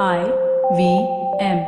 IVM.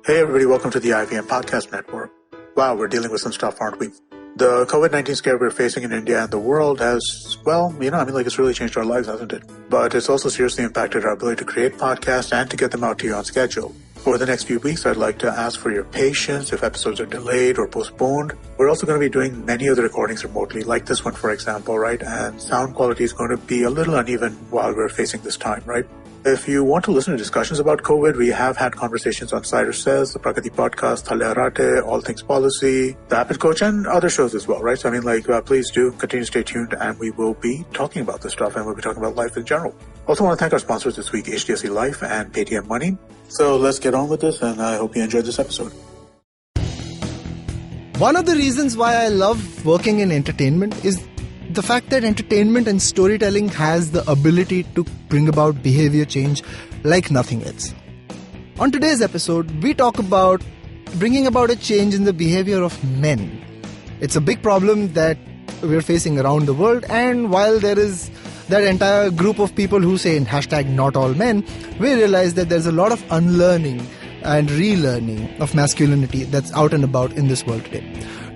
Hey everybody, welcome to the IVM Podcast Network. Wow, we're dealing with some stuff, aren't we? The COVID-19 scare we're facing in India and the world has, it's really changed our lives, hasn't it? But it's also seriously impacted our ability to create podcasts and to get them out to you on schedule. Over the next few weeks, I'd like to ask for your patience if episodes are delayed or postponed. We're also going to be doing many of the recordings remotely, like this one, for example, right? And sound quality is going to be a little uneven while we're facing this time, right? If you want to listen to discussions about COVID, we have had conversations on Zerxes, the Pragati podcast, Thale Arate, All Things Policy, the App Coach, and other shows as well, right? So, please do continue to stay tuned, and we will be talking about this stuff, and we'll be talking about life in general. Also want to thank our sponsors this week, HDFC Life and P&amp Money. So let's get on with this, and I hope you enjoyed this episode. One of the reasons why I love working in entertainment is the fact that entertainment and storytelling has the ability to bring about behavior change like nothing else. On today's episode, we talk about bringing about a change in the behavior of men. It's a big problem that we're facing around the world, and while there is that entire group of people who say #not all men, we realize that there's a lot of unlearning and relearning of masculinity that's out and about in this world today.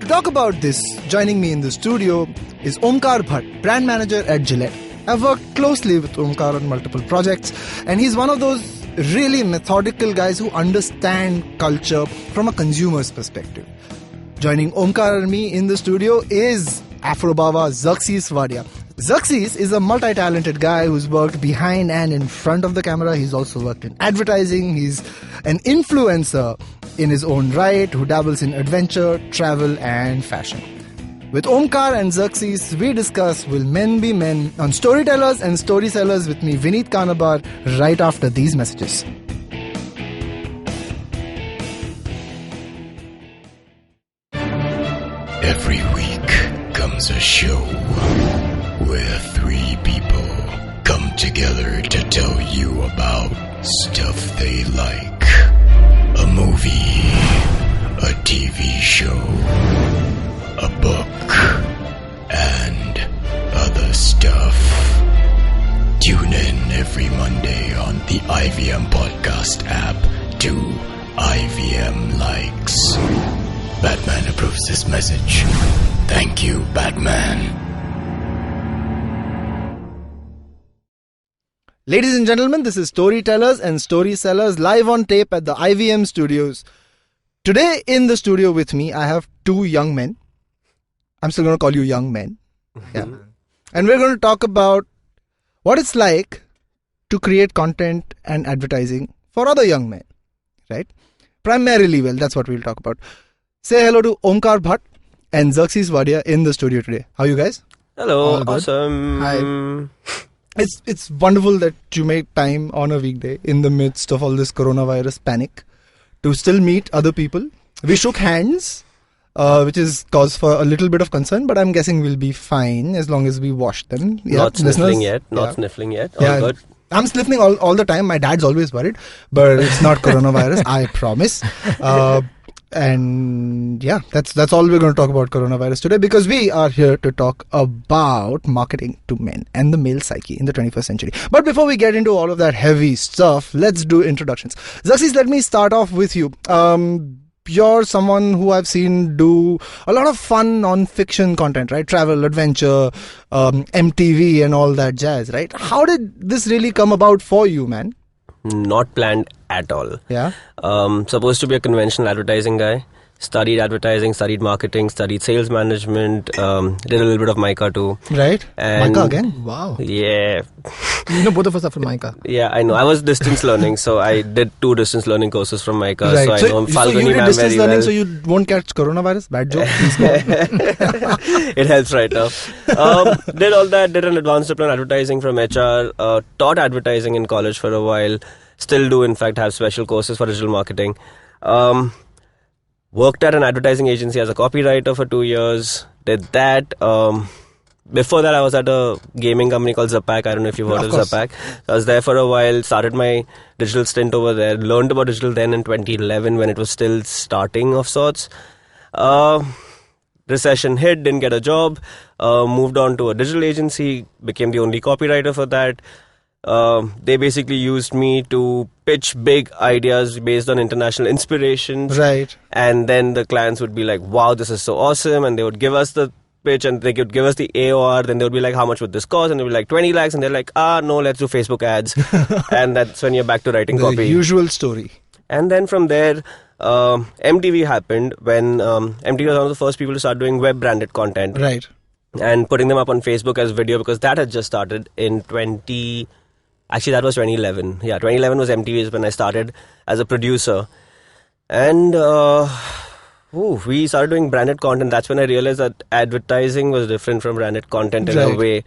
To talk about this, joining me in the studio is Omkar Bhat, brand manager at Gillette. I've worked closely with Omkar on multiple projects, and he's one of those really methodical guys who understand culture from a consumer's perspective. Joining Omkar and me in the studio is Afro-Baba Zerxes Wadia. Zerxes is a multi-talented guy who's worked behind and in front of the camera. He's also worked in advertising. He's an influencer in his own right who dabbles in adventure, travel and fashion. With Omkar and Zerxes, we discuss Will Men Be Men on Storytellers and Storysellers with me, Vineet Kanabar, right after these messages. Every week comes a show where three people come together to tell you about stuff they like. A movie, a TV show, a book, and other stuff. Tune in every Monday on the IVM Podcast app to IVM Likes. Batman approves this message. Thank you, Batman. Ladies and gentlemen, this is Storytellers and Storysellers live on tape at the IVM studios. Today in the studio with me, I have two young men. I'm still going to call you young men. Yeah. And we're going to talk about what it's like to create content and advertising for other young men. Right? Primarily, that's what we'll talk about. Say hello to Omkar Bhat and Zerxes Wadia in the studio today. How are you guys? Hello, awesome. Hi. It's wonderful that you made time on a weekday in the midst of all this coronavirus panic to still meet other people. We shook hands, which is cause for a little bit of concern, but I'm guessing we'll be fine as long as we wash them. Not sniffling yet. All good. I'm sniffling all the time. My dad's always worried, but it's not coronavirus, I promise. And yeah, that's all we're going to talk about coronavirus today, because we are here to talk about marketing to men and the male psyche in the 21st century. But before we get into all of that heavy stuff, let's do introductions. Zerxes, let me start off with you. You're someone who I've seen do a lot of fun non-fiction content, right? Travel, adventure, MTV and all that jazz, right? How did this really come about for you, man? Not planned at all. Yeah. Supposed to be a conventional advertising guy. Studied advertising, studied marketing, studied sales management, did a little bit of MICA too. Right. And MICA again? Wow. Yeah. Both of us are from MICA. Yeah, I know. I was distance learning, so I did 2 distance learning courses from MICA. Right. So I know so you did distance learning, so you won't catch coronavirus? Bad joke. It helps right now. Did all that, did an advanced diploma in advertising from HR, taught advertising in college for a while, still do in fact have special courses for digital marketing. Worked at an advertising agency as a copywriter for 2 years, did that. Before that, I was at a gaming company called Zapak. I don't know if you've heard of Zapak. I was there for a while, started my digital stint over there, learned about digital then in 2011 when it was still starting of sorts. Recession hit, didn't get a job, moved on to a digital agency, became the only copywriter for that. They basically used me to pitch big ideas based on international inspirations. Right. And then the clients would be like, wow, this is so awesome. And they would give us the pitch and they could give us the AOR. Then they would be like, how much would this cost? And they'd be like, 20 lakhs. And they're like, no, let's do Facebook ads. And that's when you're back to writing The copy. usual story. And then from there, MTV happened when MTV was one of the first people to start doing web branded content. Right. And putting them up on Facebook as video because that had just started in Actually, that was 2011. Yeah, 2011 was MTV when I started as a producer. And we started doing branded content. That's when I realized that advertising was different from branded content in a way.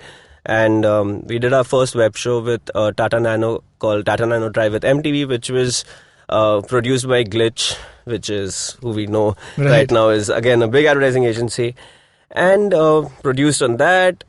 And we did our first web show with Tata Nano called Tata Nano Drive with MTV, which was produced by Glitch, which is who we know right now is, again, a big advertising agency. And produced on that,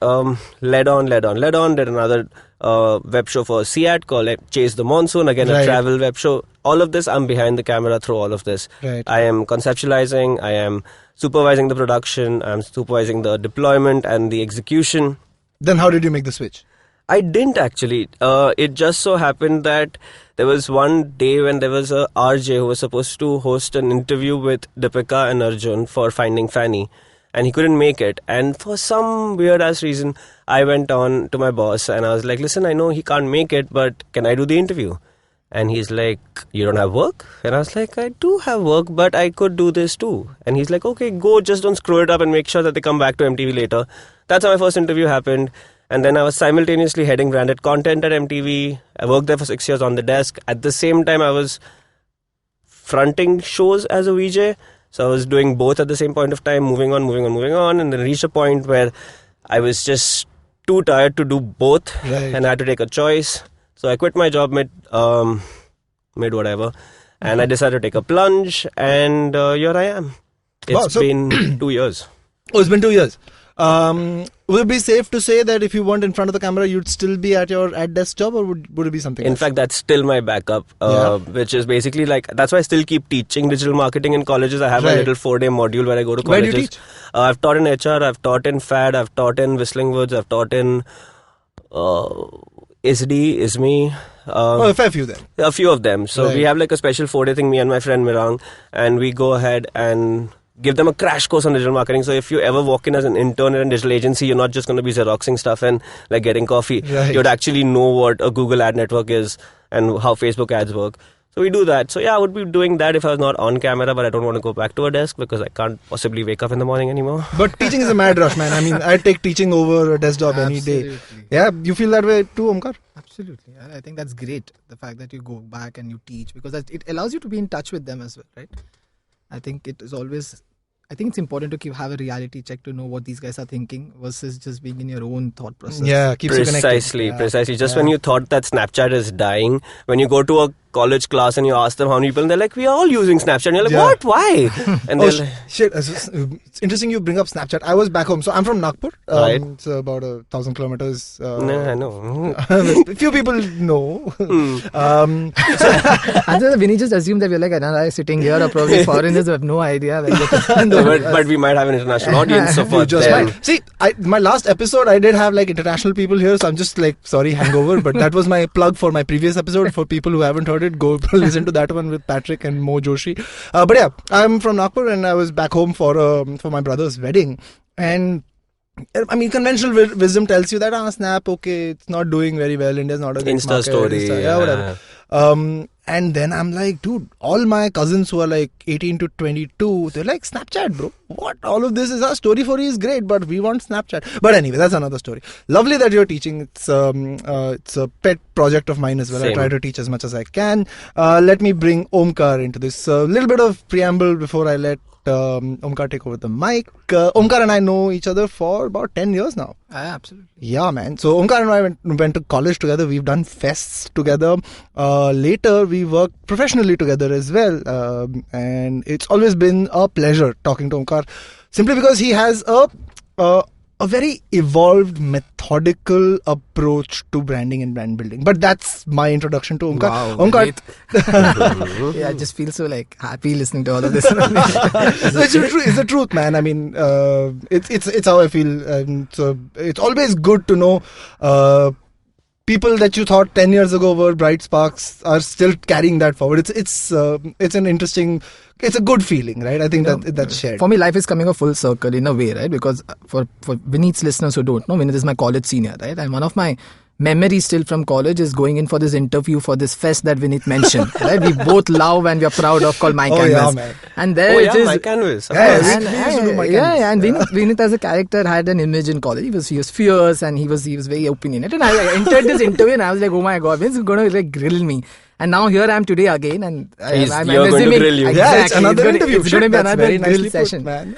led on, did another web show for SEAT called Chase the Monsoon, again a travel web show. All of this, I'm behind the camera through all of this. I am conceptualizing, I am supervising the production, I'm supervising the deployment and the execution. Then how did you make the switch? I didn't actually. It just so happened that there was one day when there was a RJ who was supposed to host an interview with Deepika and Arjun for Finding Fanny. And he couldn't make it. And for some weird-ass reason, I went on to my boss and I was like, listen, I know he can't make it, but can I do the interview? And he's like, you don't have work? And I was like, I do have work, but I could do this too. And he's like, okay, go, just don't screw it up and make sure that they come back to MTV later. That's how my first interview happened. And then I was simultaneously heading branded content at MTV. I worked there for 6 years on the desk. At the same time, I was fronting shows as a VJ. So I was doing both at the same point of time, moving on, and then reached a point where I was just too tired to do both, and I had to take a choice. So I quit my job mid whatever, and I decided to take a plunge, and here I am. It's been 2 years. Oh, it's been 2 years. Would it be safe to say that if you weren't in front of the camera, you'd still be at your desk job, or would it be something else? In fact, that's still my backup, which is basically like, that's why I still keep teaching digital marketing in colleges. I have a little 4-day module where I go to colleges. Where do you teach? I've taught in HR, I've taught in FAD, I've taught in Whistling Woods, I've taught in ISME. A fair few then. A few of them. So we have like a special 4-day thing, me and my friend Mirang, and we go ahead and give them a crash course on digital marketing. So if you ever walk in as an intern in a digital agency, you're not just going to be Xeroxing stuff and like getting coffee. You'd actually know what a Google ad network is and how Facebook ads work. So we do that. So yeah, I would be doing that if I was not on camera, but I don't want to go back to a desk because I can't possibly wake up in the morning anymore. But teaching is a mad rush, man. I mean, I'd take teaching over a desk job any day. Yeah, you feel that way too, Omkar? Absolutely. I think that's great, the fact that you go back and you teach, because it allows you to be in touch with them as well, right? I think it's important to have a reality check to know what these guys are thinking versus just being in your own thought process. Yeah, keeps you connected. Precisely. Just when you thought that Snapchat is dying, when you go to a college class and you ask them how many people, and they're like, we are all using Snapchat. And you're like, what? Why? And shit. It's interesting you bring up Snapchat. I was back home. So I'm from Nagpur. It's about 1,000 kilometers. No, I know. A few people know. And then Vinny just assumed that we're like Anna sitting here, or probably foreigners who have no idea. But we might have an international audience. So for them. See, my last episode, I did have like international people here. So I'm just like, sorry, hangover. But that was my plug for my previous episode. For people who haven't heard it, go listen to that one with Patrick and Mo Joshi. But yeah, I'm from Nagpur and I was back home for my brother's wedding. And I mean, conventional wisdom tells you that Snap, okay, it's not doing very well. India's not a great Insta market. story. Whatever. And then I'm like, dude, all my cousins who are like 18 to 22, they're like, Snapchat, bro. What? All of this is our story for you is great, but we want Snapchat. But anyway, that's another story. Lovely that you're teaching. It's a pet project of mine as well. Same. I try to teach as much as I can. Let me bring Omkar into this. A little bit of preamble before I let Omkar take over the mic. Omkar and I know each other for about 10 years now. Absolutely. Yeah, man. So Omkar and I went to college together. We've done fests together. Later, we worked professionally together as well. And it's always been a pleasure talking to Omkar, simply because he has a very evolved, methodical approach to branding and brand building. But that's my introduction to Omkar. Wow, Omkar. Yeah, I just feel so like happy listening to all of this. It's the truth, man. I mean, it's how I feel. So it's always good to know people that you thought 10 years ago were bright sparks are still carrying that forward. It's an interesting, it's a good feeling, right? I think that's shared. For me, life is coming a full circle in a way, right? Because for Vineet's listeners who don't know, Vineet is my college senior, right? And one of my memories still from college is going in for this interview for this fest that Vineet mentioned, right? We both love and we are proud of, called My Canvas. Yeah, man. And there it is. My Canvas. And Vineet as a character had an image in college. He was fierce and he was very opinionated. And I entered this interview and I was like, oh my God, Vineet is going to like grill me. And now here I am today again, and I'm you're going to grill you. Exactly. Yeah, it's another interview. It's going to be another grill session, man.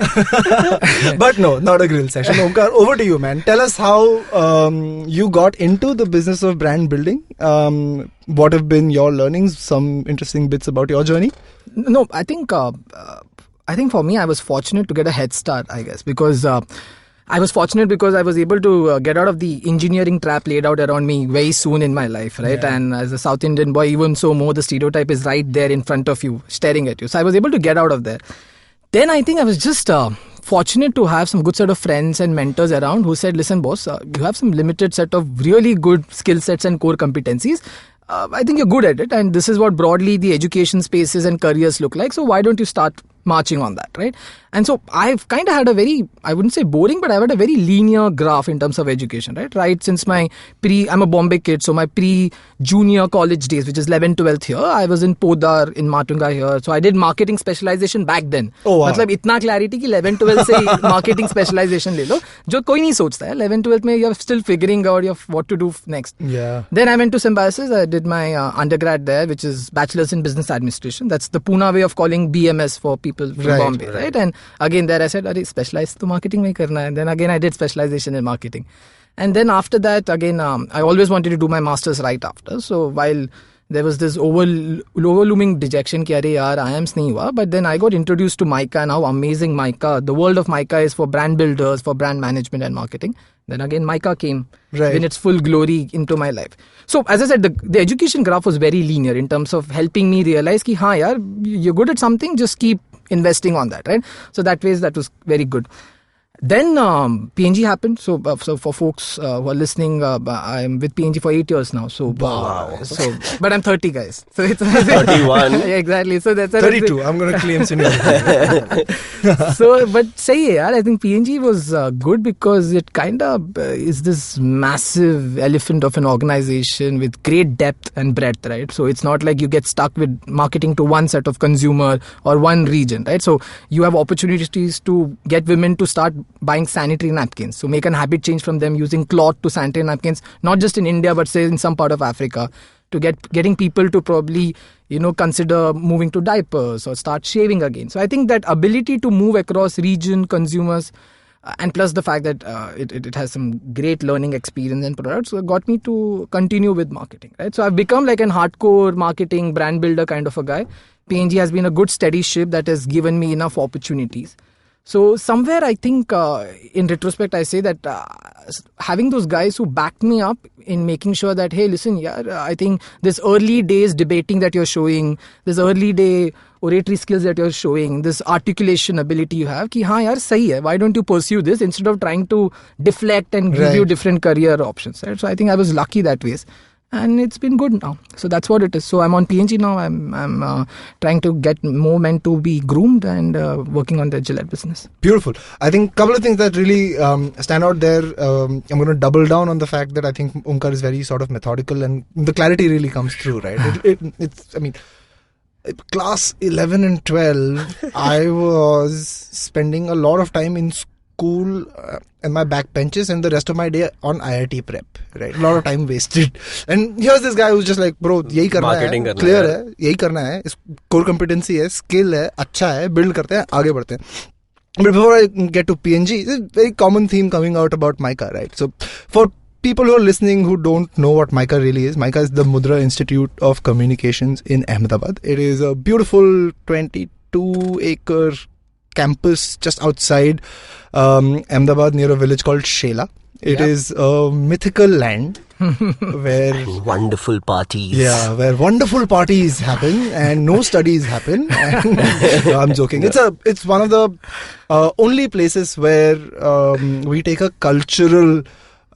But no, not a grill session. Omkar, over to you, man. Tell us how you got into the business of brand building. What have been your learnings? Some interesting bits about your journey. No, I think for me, I was fortunate to get a head start, I guess, because I was fortunate because I was able to get out of the engineering trap laid out around me very soon in my life, right? Yeah. And as a South Indian boy, even so more, the stereotype is right there in front of you, staring at you. So I was able to get out of there. Then I think I was just fortunate to have some good set of friends and mentors around who said, listen, boss, you have some limited set of really good skill sets and core competencies. I think you're good at it, and this is what broadly the education spaces and careers look like. So why don't you start marching on that, right? And so I've kind of had a very, I wouldn't say boring, but I've had a very linear graph in terms of education, right? Since I'm a Bombay kid, so my pre-junior college days, which is 11th, 12th here, I was in Podar, in Matunga here. So I did marketing specialization back then. Oh, wow. मतलब इतना clarity कि 11th, 12th से marketing specialization ले लो, जो कोई नहीं सोचता है. 11th, 12th में you're still figuring out what to do next. Yeah. Then I went to Symbiosis. I did my undergrad there, which is Bachelor's in Business Administration. That's the Pune way of calling BMS for people from Bombay, right? And again, there I said, specialize to marketing mein karna hai. And then again, I did specialization in marketing. And then after that, again, I always wanted to do my master's right after. So while there was this overlooming dejection ki IIMs nahi hua, but then I got introduced to Mica and how amazing Mica, the world of Mica is for brand builders, for brand management and marketing. Then again, Mica came in its full glory into my life. So as I said, the education graph was very linear in terms of helping me realize ki you're good at something, just keep investing on that, right? So that was very good. Then P&G happened. So for folks who are listening, I'm with P&G for 8 years now. So wow. But I'm 30, guys. So it's 31. Yeah, exactly. So that's 32. I'm going to claim seniority. So, but say I think P&G was good because it kind of is this massive elephant of an organization with great depth and breadth, right? So it's not like you get stuck with marketing to one set of consumer or one region, right? So you have opportunities to get women to start buying sanitary napkins. So make a habit change from them using cloth to sanitary napkins, not just in India, but say in some part of Africa, to getting people to probably, consider moving to diapers or start shaving again. So I think that ability to move across region, consumers, and plus the fact that it has some great learning experience and products got me to continue with marketing, right? So I've become like an hardcore marketing brand builder kind of a guy. P&G has been a good steady ship that has given me enough opportunities. So somewhere I think in retrospect I say that having those guys who backed me up in making sure that, hey, listen, I think this early days debating that you're showing, this early day oratory skills that you're showing, this articulation ability you have, ki yaar sahi hai, why don't you pursue this instead of trying to deflect and give you different career options, right? So I think I was lucky that way. And it's been good now. So that's what it is. So I'm on P&G now. I'm trying to get more men to be groomed and working on the Gillette business. Beautiful. I think a couple of things that really stand out there. I'm going to double down on the fact that I think Omkar is very sort of methodical and the clarity really comes through, right? Class 11 and 12, I was spending a lot of time in school and my back benches and the rest of my day on IIT prep, right? A lot of time wasted. And here's this guy who's just like, bro, yahi karna hai, clear hai, yahi karna hai, core competency hai, skill hai, acha hai, build karte hain, aage badhte hain. But before I get to P&G, it's a very common theme coming out about Mica, right? So for people who are listening who don't know what Mica really is, Mica is the Mudra Institute of Communications in Ahmedabad. It is a beautiful 22-acre campus just outside Ahmedabad near a village called Shela. It is a mythical land where wonderful parties. Yeah, where wonderful parties happen and no studies happen. And, no, I'm joking. It's one of the only places where we take a cultural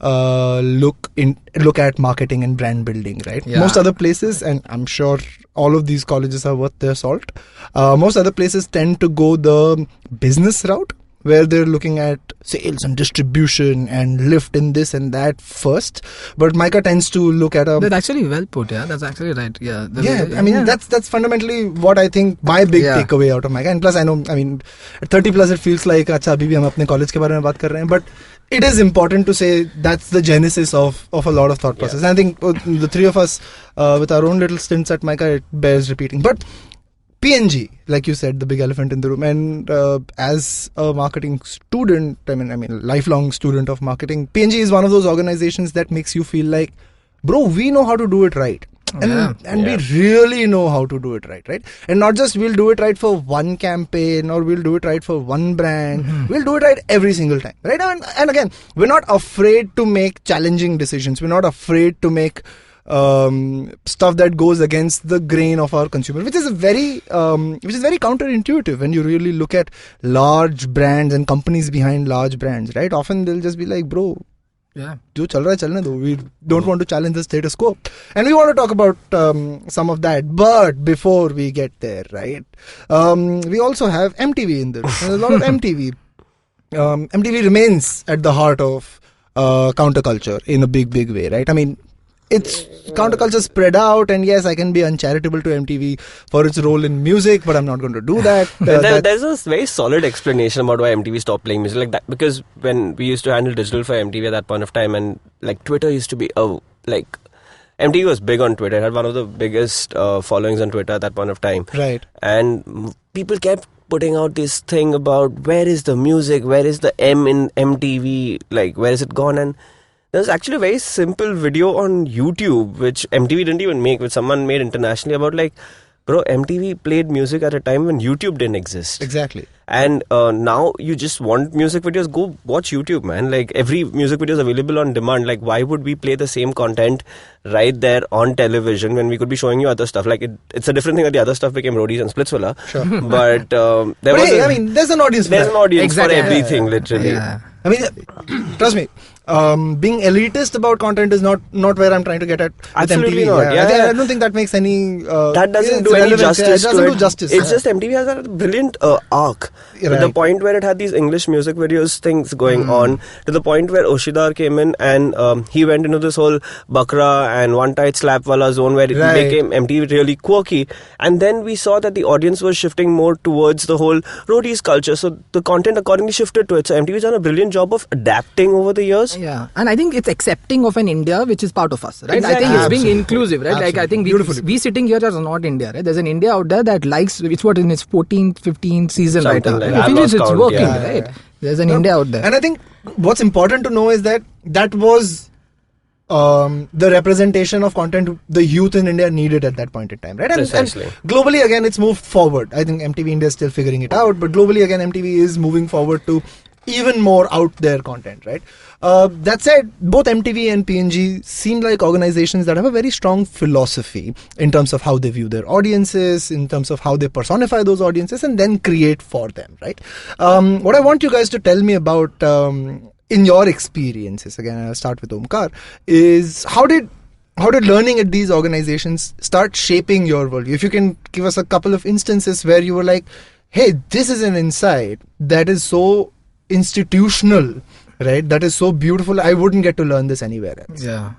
look at marketing and brand building, right? Yeah. Most other places, and I'm sure all of these colleges are worth their salt, most other places tend to go the business route, where they're looking at sales and distribution and lift in this and that first. But Micah tends to look at That's actually well put. Yeah, that's actually right. Yeah. That's fundamentally what I think my big takeaway out of Micah. And plus, I know, at 30 plus, it feels like, acha, abhi bhi hum apne college ke bare mein baat kar rahe hain. But it is important to say that's the genesis of a lot of thought process. And I think the three of us, with our own little stints at Micah, it bears repeating. But P&G, like you said, the big elephant in the room. And as a marketing student, lifelong student of marketing, P&G is one of those organizations that makes you feel like, bro, we know how to do it right. And we really know how to do it right? And not just we'll do it right for one campaign or we'll do it right for one brand. We'll do it right every single time, right? And again, we're not afraid to make challenging decisions. We're not afraid to make stuff that goes against the grain of our consumer, which is very counterintuitive when you really look at large brands and companies behind large brands, right? Often they'll just be like, bro, jo chal raha hai, chalne do. We don't want to challenge the status quo, and we want to talk about some of that. But before we get there, right, we also have MTV in there. There's a lot of MTV. MTV remains at the heart of counterculture in a big way, right? It's counterculture spread out, and yes, I can be uncharitable to MTV for its role in music, but I'm not going to do that. There's a very solid explanation about why MTV stopped playing music like that. Because when we used to handle digital for MTV at that point of time, and like Twitter used to be MTV was big on Twitter. It had one of the biggest followings on Twitter at that point of time. Right. And people kept putting out this thing about where is the music, where is the M in MTV, like where is it gone? And there's actually a very simple video on YouTube, which MTV didn't even make, which someone made internationally about bro, MTV played music at a time when YouTube didn't exist. Exactly. And now you just want music videos, go watch YouTube, man. Like every music video is available on demand. Like why would we play the same content right there on television when we could be showing you other stuff? Like it's a different thing that the other stuff became roadies and splitsvilla. Sure. But there's an audience. There's an audience for everything, literally. Yeah. Trust me, being elitist about content is not where I'm trying to get at. Absolutely MTV. not. I don't think that makes any. That doesn't do any justice. It doesn't do justice. It's just MTV has a brilliant arc. To the point where it had these English music videos things going on, to the point where Oshidar came in and he went into this whole Bakra and One Tight Slap wala zone where it became MTV really quirky. And then we saw that the audience was shifting more towards the whole roadies culture. So the content accordingly shifted to it. So MTV's done a brilliant job of adapting over the years. Yeah, and I think it's accepting of an India which is part of us, right? Exactly. I think it's being inclusive, right? Absolutely. Like I think we sitting here are not India, right? There's an India out there that likes, it's what in its 14th, 15th season right now. Like It's working, right? There's an India out there. And I think what's important to know is that was the representation of content the youth in India needed at that point in time, right? And globally, again, it's moved forward. I think MTV India is still figuring it out, but globally, again, MTV is moving forward to even more out there content, right? That said, both MTV and P&G seem like organizations that have a very strong philosophy in terms of how they view their audiences, in terms of how they personify those audiences and then create for them, right? What I want you guys to tell me about in your experiences, again, I'll start with Omkar, is how did learning at these organizations start shaping your worldview? If you can give us a couple of instances where you were like, hey, this is an insight that is so institutional, right? That is so beautiful. I wouldn't get to learn this anywhere else. Yeah.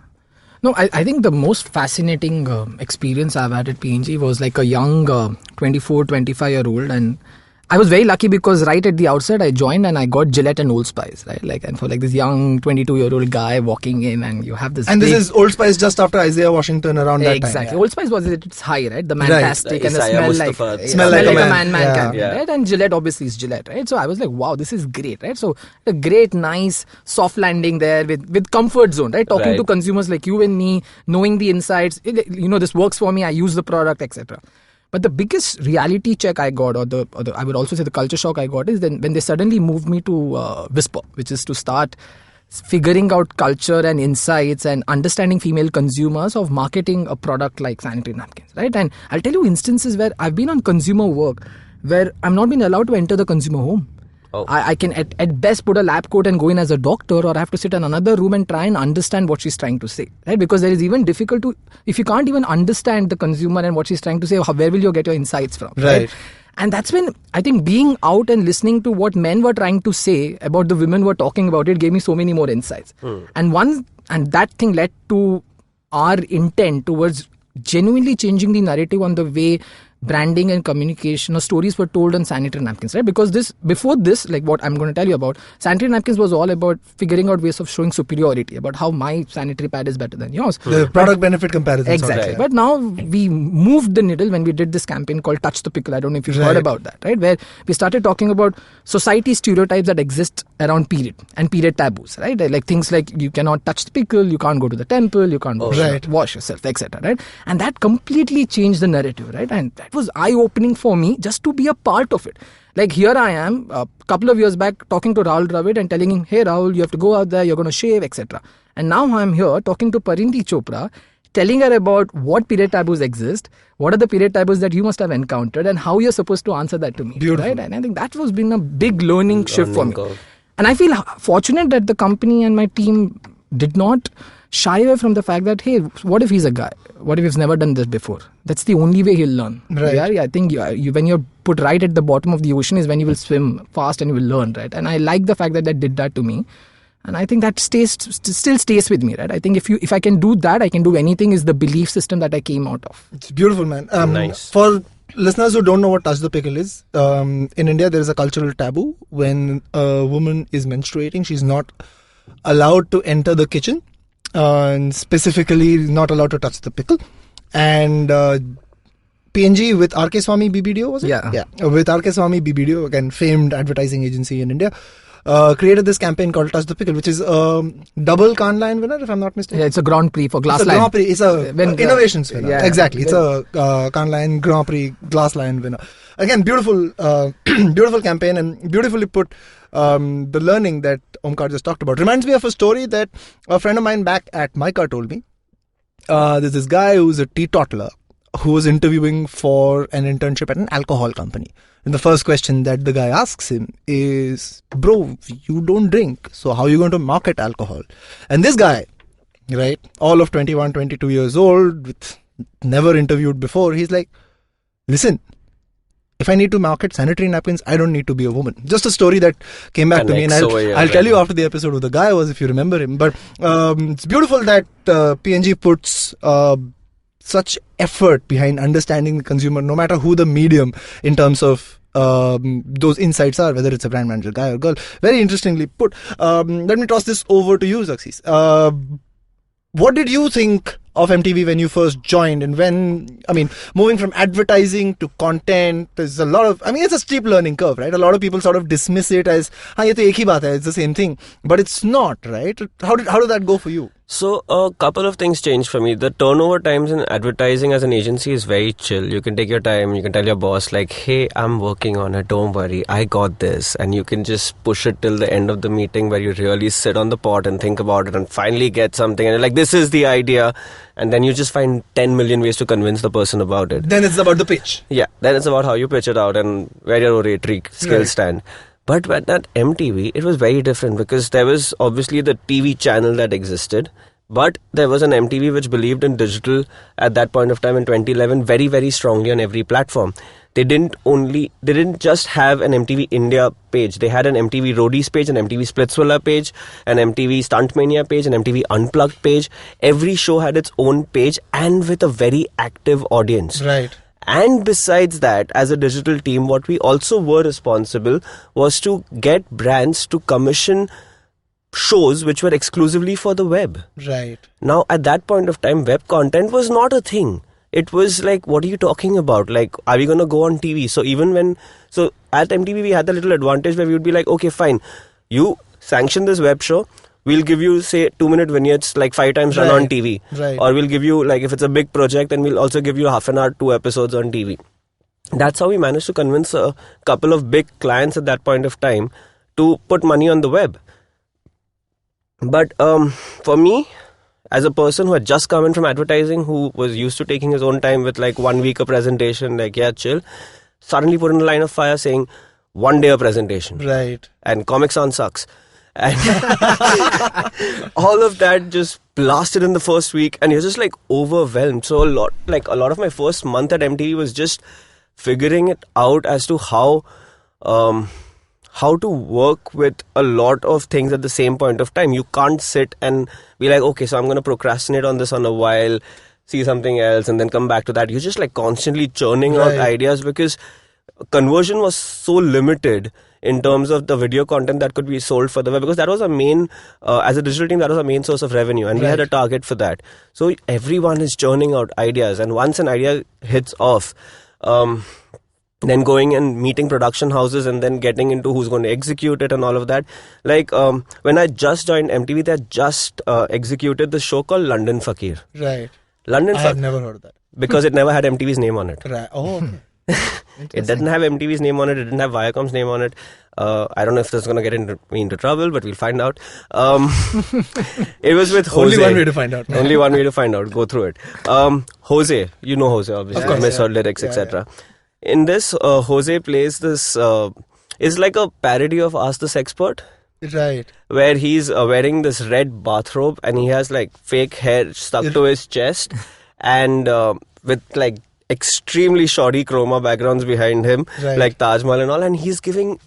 No, I think the most fascinating experience I've had at P&G was like a young 24, 25-year-old, and I was very lucky because right at the outset I joined and I got Gillette and Old Spice, right? Like, and for like this young 22-year-old guy walking in and you have this. And this is Old Spice just after Isaiah Washington around that time. Exactly. Old Spice was at its high, right? The mantastic and the smell like a man right? And Gillette obviously is Gillette, right? So I was like, wow, this is great, right? So a great, nice, soft landing there with comfort zone, right? Talking to consumers like you and me, knowing the insights, this works for me, I use the product, etc. But the biggest reality check I got, or I would also say the culture shock I got, is then when they suddenly moved me to Whisper, which is to start figuring out culture and insights and understanding female consumers of marketing a product like sanitary napkins, right? And I'll tell you instances where I've been on consumer work where I'm not been allowed to enter the consumer home. Oh. I can at best put a lab coat and go in as a doctor, or I have to sit in another room and try and understand what she's trying to say, right? Because there is even difficult to, if you can't even understand the consumer and what she's trying to say, where will you get your insights from, right? And that's when I think being out and listening to what men were trying to say about the women were talking about it gave me so many more insights. And that thing led to our intent towards genuinely changing the narrative on the way branding and communication or stories were told on sanitary napkins, right? Because before this, like what I'm going to tell you about, sanitary napkins was all about figuring out ways of showing superiority, about how my sanitary pad is better than yours. The product benefit comparison. Exactly. But now we moved the needle when we did this campaign called Touch the Pickle. I don't know if you've heard about that, right? Where we started talking about society stereotypes that exist around period and period taboos, right? Like things like you cannot touch the pickle, you can't go to the temple, you can't wash yourself, etc., right? And that completely changed the narrative, right? And that was eye-opening for me just to be a part of it. Like here I am, a couple of years back, talking to Rahul Dravid and telling him, hey Rahul, you have to go out there, you're going to shave, etc. And now I'm here talking to Parindi Chopra, telling her about what period taboos exist, what are the period taboos that you must have encountered, and how you're supposed to answer that to me. Beautiful. Right? And I think that was been a big learning shift for me. And I feel fortunate that the company and my team did not shy away from the fact that, hey, what if he's a guy? What if he's never done this before? That's the only way he'll learn. Right. Yeah, I think when you're put right at the bottom of the ocean is when you will swim fast and you will learn, right? And I like the fact that they did that to me. And I think that still stays with me, right? I think if I can do that, I can do anything is the belief system that I came out of. It's beautiful, man. Nice. For listeners who don't know what touch the pickle is, in India there is a cultural taboo. When a woman is menstruating, she's not allowed to enter the kitchen. And specifically not allowed to touch the pickle. And P&G with RK Swamy BBDO, was it? Yeah. With RK Swamy BBDO, again famed advertising agency in India, created this campaign called Touch the Pickle, which is double Cannes Lion winner, if I'm not mistaken. Yeah, it's a Grand Prix for Glass Lion. Grand Prix. It's a innovations winner. Yeah, exactly. It's a Cannes Lion Grand Prix Glass Lion winner. Again, beautiful beautiful campaign and beautifully put. The learning that Omkar just talked about reminds me of a story that a friend of mine back at Mica told me. There's this guy who's a teetotaler who was interviewing for an internship at an alcohol company. And the first question that the guy asks him is, bro, you don't drink, so how are you going to market alcohol? And this guy, right, all of 21, 22 years old, with never interviewed before, he's like, listen, if I need to market sanitary napkins, I don't need to be a woman. Just a story that came back to me, and I'll tell you after the episode who the guy was, if you remember him. But it's beautiful that P&G puts such effort behind understanding the consumer, no matter who the medium in terms of those insights are, whether it's a brand manager, guy or girl. Very interestingly put. Let me toss this over to you, Zerxes. What did you think of MTV when you first joined? And moving from advertising to content, there's a lot of, it's a steep learning curve, right? A lot of people sort of dismiss it as, ye to ek hi baat hai, it's the same thing. But it's not, right? How did that go for you? So a couple of things changed for me. The turnover times in advertising as an agency is very chill. You can take your time. You can tell your boss like, hey, I'm working on it. Don't worry. I got this. And you can just push it till the end of the meeting where you really sit on the pot and think about it and finally get something. And you're like, this is the idea. And then you just find 10 million ways to convince the person about it. Then it's about the pitch. Yeah. Then it's about how you pitch it out and where your oratory skills stand. But at MTV, it was very different because there was obviously the TV channel that existed. But there was an MTV which believed in digital at that point of time in 2011 very, very strongly on every platform. They didn't just have an MTV India page. They had an MTV Roadies page, an MTV Splitsvilla page, an MTV Stunt Mania page, an MTV Unplugged page. Every show had its own page and with a very active audience. Right. And besides that, as a digital team, what we also were responsible was to get brands to commission shows which were exclusively for the web. Right. Now, at that point of time, web content was not a thing. It was like, what are you talking about? Like, are we going to go on TV? So at MTV, we had the little advantage where we would be like, okay, fine. You sanction this web show. We'll give you, say, 2-minute vignettes, like 5 times run on TV. Right. Or we'll give you, like, if it's a big project, then we'll also give you half an hour, 2 episodes on TV. That's how we managed to convince a couple of big clients at that point of time to put money on the web. But for me, as a person who had just come in from advertising, who was used to taking his own time with like 1 week a presentation, like, yeah, chill, suddenly put in a line of fire saying, one day a presentation. Right. And Comic Sans sucks. And all of that just blasted in the first week, and you're just like overwhelmed. So a lot of my first month at MTV was just figuring it out as to how to work with a lot of things at the same point of time. You can't sit and be like, okay, so I'm going to procrastinate on this on a while, see something else, and then come back to that. You're just like constantly churning out ideas, because conversion was so limited in terms of the video content that could be sold for the web, because that was our main, as a digital team, that was our main source of revenue, and we had a target for that. So everyone is churning out ideas, and once an idea hits off, then going and meeting production houses and then getting into who's going to execute it and all of that. Like when I just joined MTV, they had just executed the show called London Fakir. Right. London I have never heard of that. Because it never had MTV's name on it. Right. Oh, okay. It didn't have MTV's name on it. It didn't have Viacom's name on it. I don't know if this is going to get me into trouble, but we'll find out. It was with Jose. Only one way to find out. Only one way to find out. Go through it. Jose. You know Jose, obviously. Of course, Misheard lyrics, etc. In this, Jose plays this... is like a parody of Ask the Sexpert. Right. Where he's wearing this red bathrobe and he has like fake hair stuck to his chest and with like extremely shoddy chroma backgrounds behind him, like Taj Mahal and all, and he's giving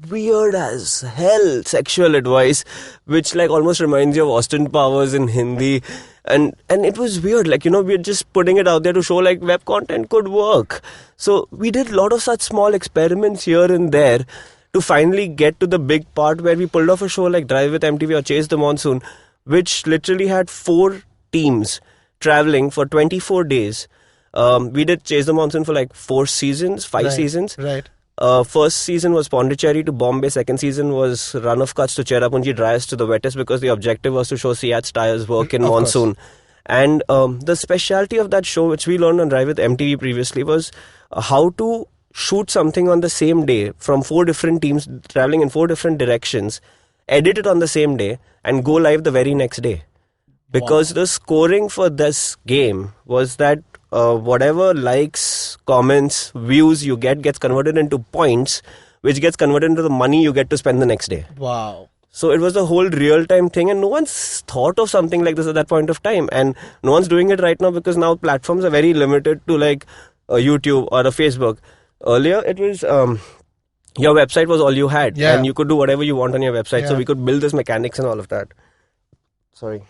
weird as hell sexual advice, which like almost reminds you of Austin Powers in Hindi, and it was weird, like, you know, we're just putting it out there to show like web content could work. So we did a lot of such small experiments here and there to finally get to the big part where we pulled off a show like Drive with MTV or Chase the Monsoon, which literally had 4 teams traveling for 24 days. We did Chase the Monsoon for like 5 seasons. Right. First season was Pondicherry to Bombay. Second season was Run of Kutch to Cherrapunji, driest to the wettest, because the objective was to show Seat's tires work in monsoon. And the specialty of that show, which we learned on Drive with MTV previously, was how to shoot something on the same day from 4 different teams traveling in 4 different directions, edit it on the same day, and go live the very next day. Because the scoring for this game was that whatever likes, comments, views you get gets converted into points, which gets converted into the money you get to spend the next day. Wow. So it was a whole real-time thing, and no one's thought of something like this at that point of time. And no one's doing it right now because now platforms are very limited to like a YouTube or a Facebook. Earlier, it was... your website was all you had, and you could do whatever you want on your website. So we could build this mechanics and all of that. Sorry.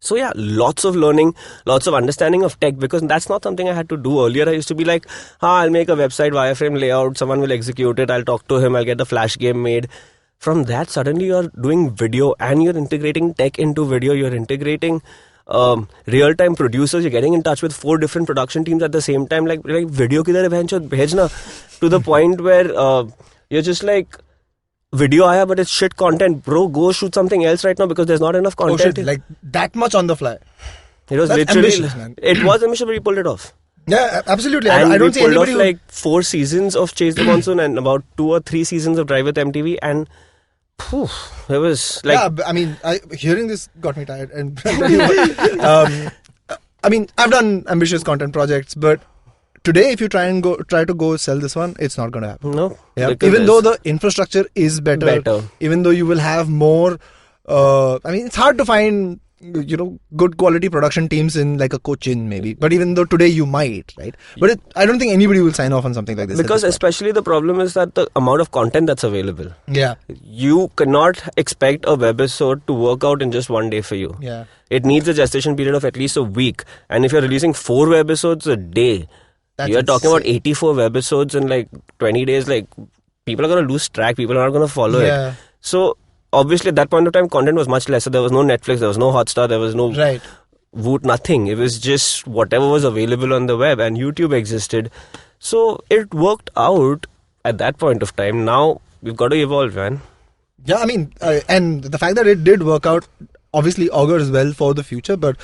So yeah, lots of learning, lots of understanding of tech, because that's not something I had to do earlier. I used to be like, I'll make a website, wireframe layout, someone will execute it, I'll talk to him, I'll get the flash game made. From that, suddenly you're doing video and you're integrating tech into video, you're integrating real-time producers, you're getting in touch with 4 different production teams at the same time, like video kidhar hai bhejna, to the point where you're just like, video aaya, but it's shit content, bro, go shoot something else right now because there's not enough content. Oh shit, like that much on the fly. It was That's literally ambitious, man. It was ambitious, but he pulled it off. Yeah, absolutely. And I don't see we pulled anybody off like 4 seasons of Chase the Monsoon and about 2 or 3 seasons of Drive with MTV, and it was like... Yeah, I mean, hearing this got me tired. And I mean, I've done ambitious content projects, but today, if you try to go sell this one, it's not going to happen. No. Yeah. Even though the infrastructure is better, even though you will have more, I mean, it's hard to find, you know, good quality production teams in like a Cochin maybe. But even though today you might, right? But I don't think anybody will sign off on something like this. Because especially the problem is that the amount of content that's available. Yeah. You cannot expect a webisode to work out in just one day for you. Yeah. It needs a gestation period of at least a week. And if you're releasing 4 webisodes a day, you're talking about 84 webisodes in like 20 days. Like, people are going to lose track. People are not going to follow it. So, obviously, at that point of time, content was much lesser. There was no Netflix, there was no Hotstar, there was no Voot, nothing. It was just whatever was available on the web, and YouTube existed. So, it worked out at that point of time. Now, we've got to evolve, man. Yeah, I mean, and the fact that it did work out obviously augurs well for the future, but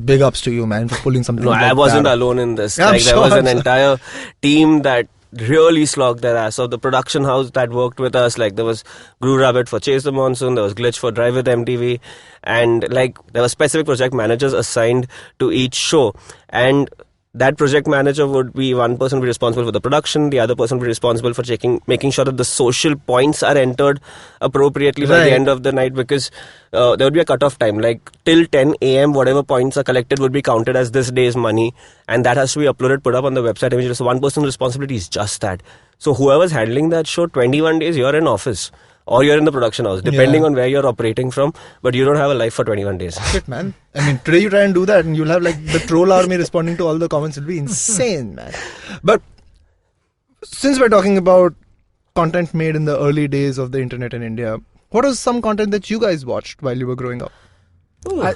big ups to you, man, for pulling something like that. I wasn't alone in this. Yeah, there was an entire team that really slogged their ass off. The production house that worked with us, like there was Gru Rabbit for Chase the Monsoon, there was Glitch for Drive with MTV, and like there were specific project managers assigned to each show. And that project manager would be one person be responsible for the production, the other person be responsible for making sure that the social points are entered appropriately by the end of the night, because there would be a cut-off time, like till 10 a.m. whatever points are collected would be counted as this day's money, and that has to be uploaded, put up on the website. I mean, just one person's responsibility is just that. So whoever's handling that show, 21 days you're in office. Or you're in the production house, depending on where you're operating from, but you don't have a life for 21 days. Shit, man. I mean, today you try and do that and you'll have like the troll army responding to all the comments. It'll be insane, man. But since we're talking about content made in the early days of the internet in India, what was some content that you guys watched while you were growing up? Go on,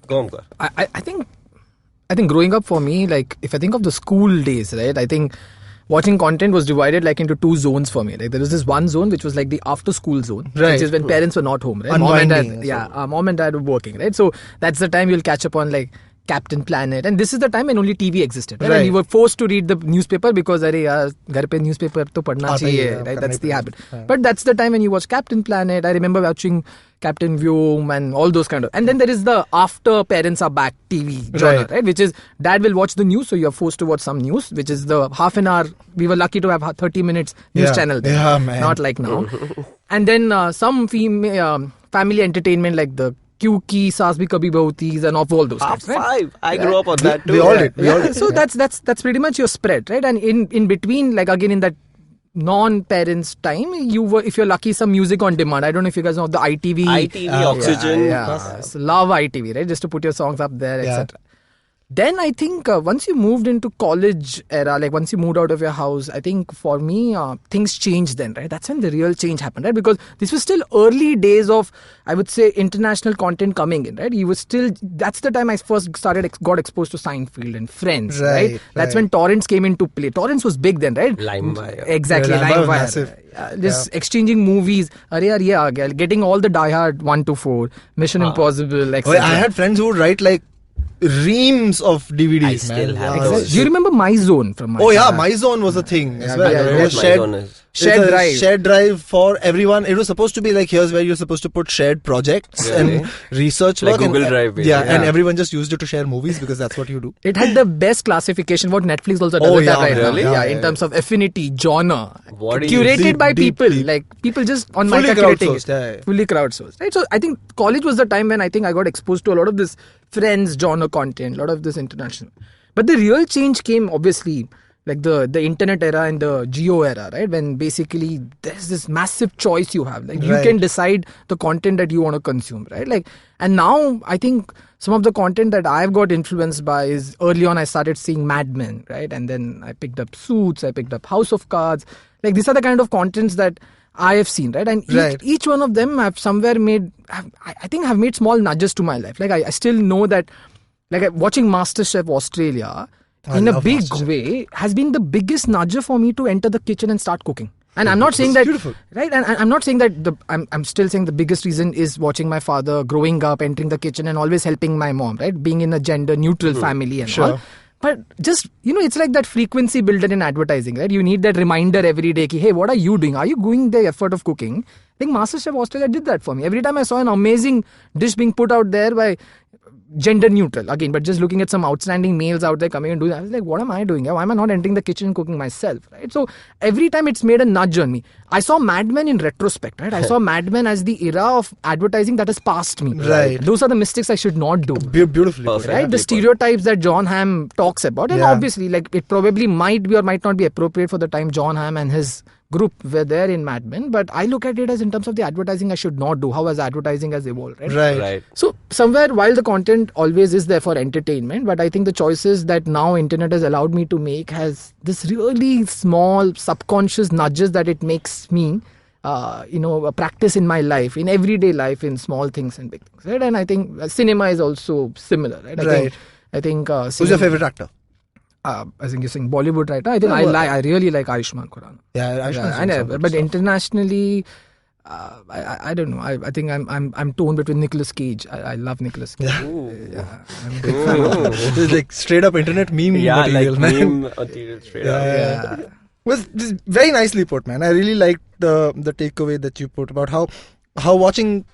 Omkar. I think growing up for me, like if I think of the school days, right, I think watching content was divided like into two zones for me. Like there was this one zone which was like the after school zone, which is when parents were not home, right? Mom and dad were working, right? So that's the time you'll catch up on like Captain Planet, and this is the time when only TV existed, right? And you were forced to read the newspaper because ghar pe newspaper to padhna chahiye, right? That's the habit. But that's the time when you watch Captain Planet. I remember watching Captain Vyom and all those kind of. And then there is the after parents are back TV genre, right? Which is dad will watch the news, so you're forced to watch some news, which is the half an hour. We were lucky to have 30 minutes news channel there. Yeah, man. Not like now. And then some family entertainment like the Kyuki, Saas Bhi Kabhi Bahu Thi, and of all those kinds, right? I grew up on that too. We all did. So that's pretty much your spread, right? And in between, like again in that non-parents time, if you're lucky, some music on demand. I don't know if you guys know the ITV. Oxygen. So love ITV, right? Just to put your songs up there, etc. Then I think once you moved into college era, like once you moved out of your house, I think for me, things changed then, right? That's when the real change happened, right? Because this was still early days of, I would say, international content coming in, right? That's the time I first got exposed to Seinfeld and Friends, right? That's when torrents came into play. Torrents was big then, right? LimeWire. Exactly, LimeWire. Just exchanging movies, getting all the Die Hard 1 to 4, Mission Impossible, etc. I had friends who would write like reams of DVDs. I still have those. Do you remember My Zone from My Zone? My Zone was a thing as well. I know what My Zone is. Shared drive. Shared drive for everyone. It was supposed to be like, here's where you're supposed to put shared projects and research like work. Google Drive. And everyone just used it to share movies because that's what you do. It had the best classification, what Netflix also does now. Really? In terms of affinity, genre. What curated by people. Like people just on my curating crowdsourced. Fully crowdsourced. Right? So I think college was the time when I think I got exposed to a lot of this Friends genre content, a lot of this international. But the real change came obviously like the internet era and the geo era, right? When basically there's this massive choice you have. Like you can decide the content that you want to consume, right? Like, and now I think some of the content that I've got influenced by is early on I started seeing Mad Men, right? And then I picked up Suits, I picked up House of Cards. Like these are the kind of contents that I have seen, right? And each one of them have somewhere I think have made small nudges to my life. Like I still know that, like watching MasterChef Australia in a big way has been the biggest nudger for me to enter the kitchen and start cooking. And I'm not saying that, right? And I'm not saying that I'm still saying the biggest reason is watching my father growing up, entering the kitchen and always helping my mom, right? Being in a gender neutral family and all. But just, it's like that frequency builder in advertising, right? You need that reminder every day, hey, what are you doing? Are you going the effort of cooking? I think MasterChef Australia did that for me. Every time I saw an amazing dish being put out there by gender neutral, again, but just looking at some outstanding males out there coming and doing that, I was like, what am I doing? Why am I not entering the kitchen and cooking myself, right? So every time it's made a nudge on me. I saw Mad Men in retrospect, right? I saw Mad Men as the era of advertising that has passed me. Right. Those are the mistakes I should not do. Beautifully put, right? The stereotypes that John Hamm talks about. And obviously, like, it probably might be or might not be appropriate for the time John Hamm and his group were there in Mad Men, but I look at it as in terms of the advertising I should not do. How has advertising has evolved, right? So somewhere, while the content always is there for entertainment, but I think the choices that now internet has allowed me to make has this really small subconscious nudges that it makes me a practice in my life, in everyday life, in small things and big things, right? And I think cinema is also similar, right? I think who's your favorite actor? I think you're saying Bollywood right now. I think I really like Ayushmann Khurrana. But internationally, I don't know. I think I'm torn between Nicolas Cage. I love Nicolas Cage. I'm a big fan of him. It's like straight up internet meme material, like meme material straight up. Well, this is very nicely put, man. I really liked the takeaway that you put about how watching,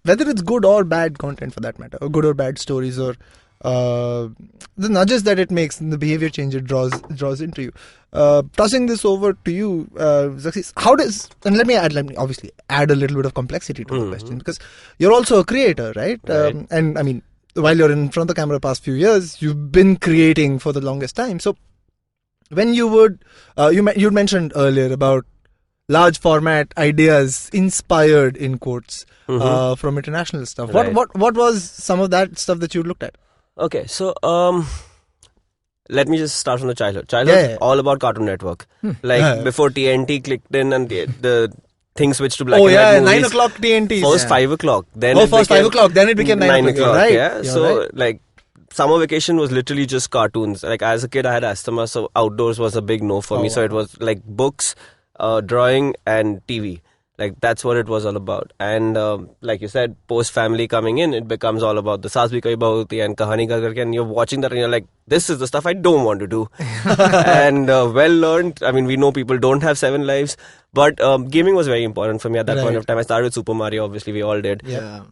whether it's good or bad content for that matter, or good or bad stories, or the nudges that it makes and the behavior change it draws into you. Tossing this over to you, Zerxes, how does, and let me obviously add a little bit of complexity to the question, because you're also a creator, right? And I mean, while you're in front of the camera past few years, you've been creating for the longest time. So when you would, you mentioned earlier about large format ideas inspired in quotes from international stuff. Right. What was some of that stuff that you looked at? Okay, so let me just start from the childhood. Childhood, all about Cartoon Network. Like before TNT clicked in and the thing switched to black and white movies. 9 o'clock TNT. First 5 o'clock. Then first 5 o'clock. Then it became 9 o'clock. Right. Yeah. So like summer vacation was literally just cartoons. Like as a kid, I had asthma, so outdoors was a big no for me. So it was like books, drawing, and TV. Like that's what it was all about. And like you said, post family coming in, it becomes all about the Saas Bhi Kabhi Bahu Thi and Kahani Kar Karke, and you're watching that and you're like, this is the stuff I don't want to do. And well learned. I mean, we know people don't have 7 lives, but gaming was very important for me at that point of time. I started with Super Mario, obviously we all did. Yeah.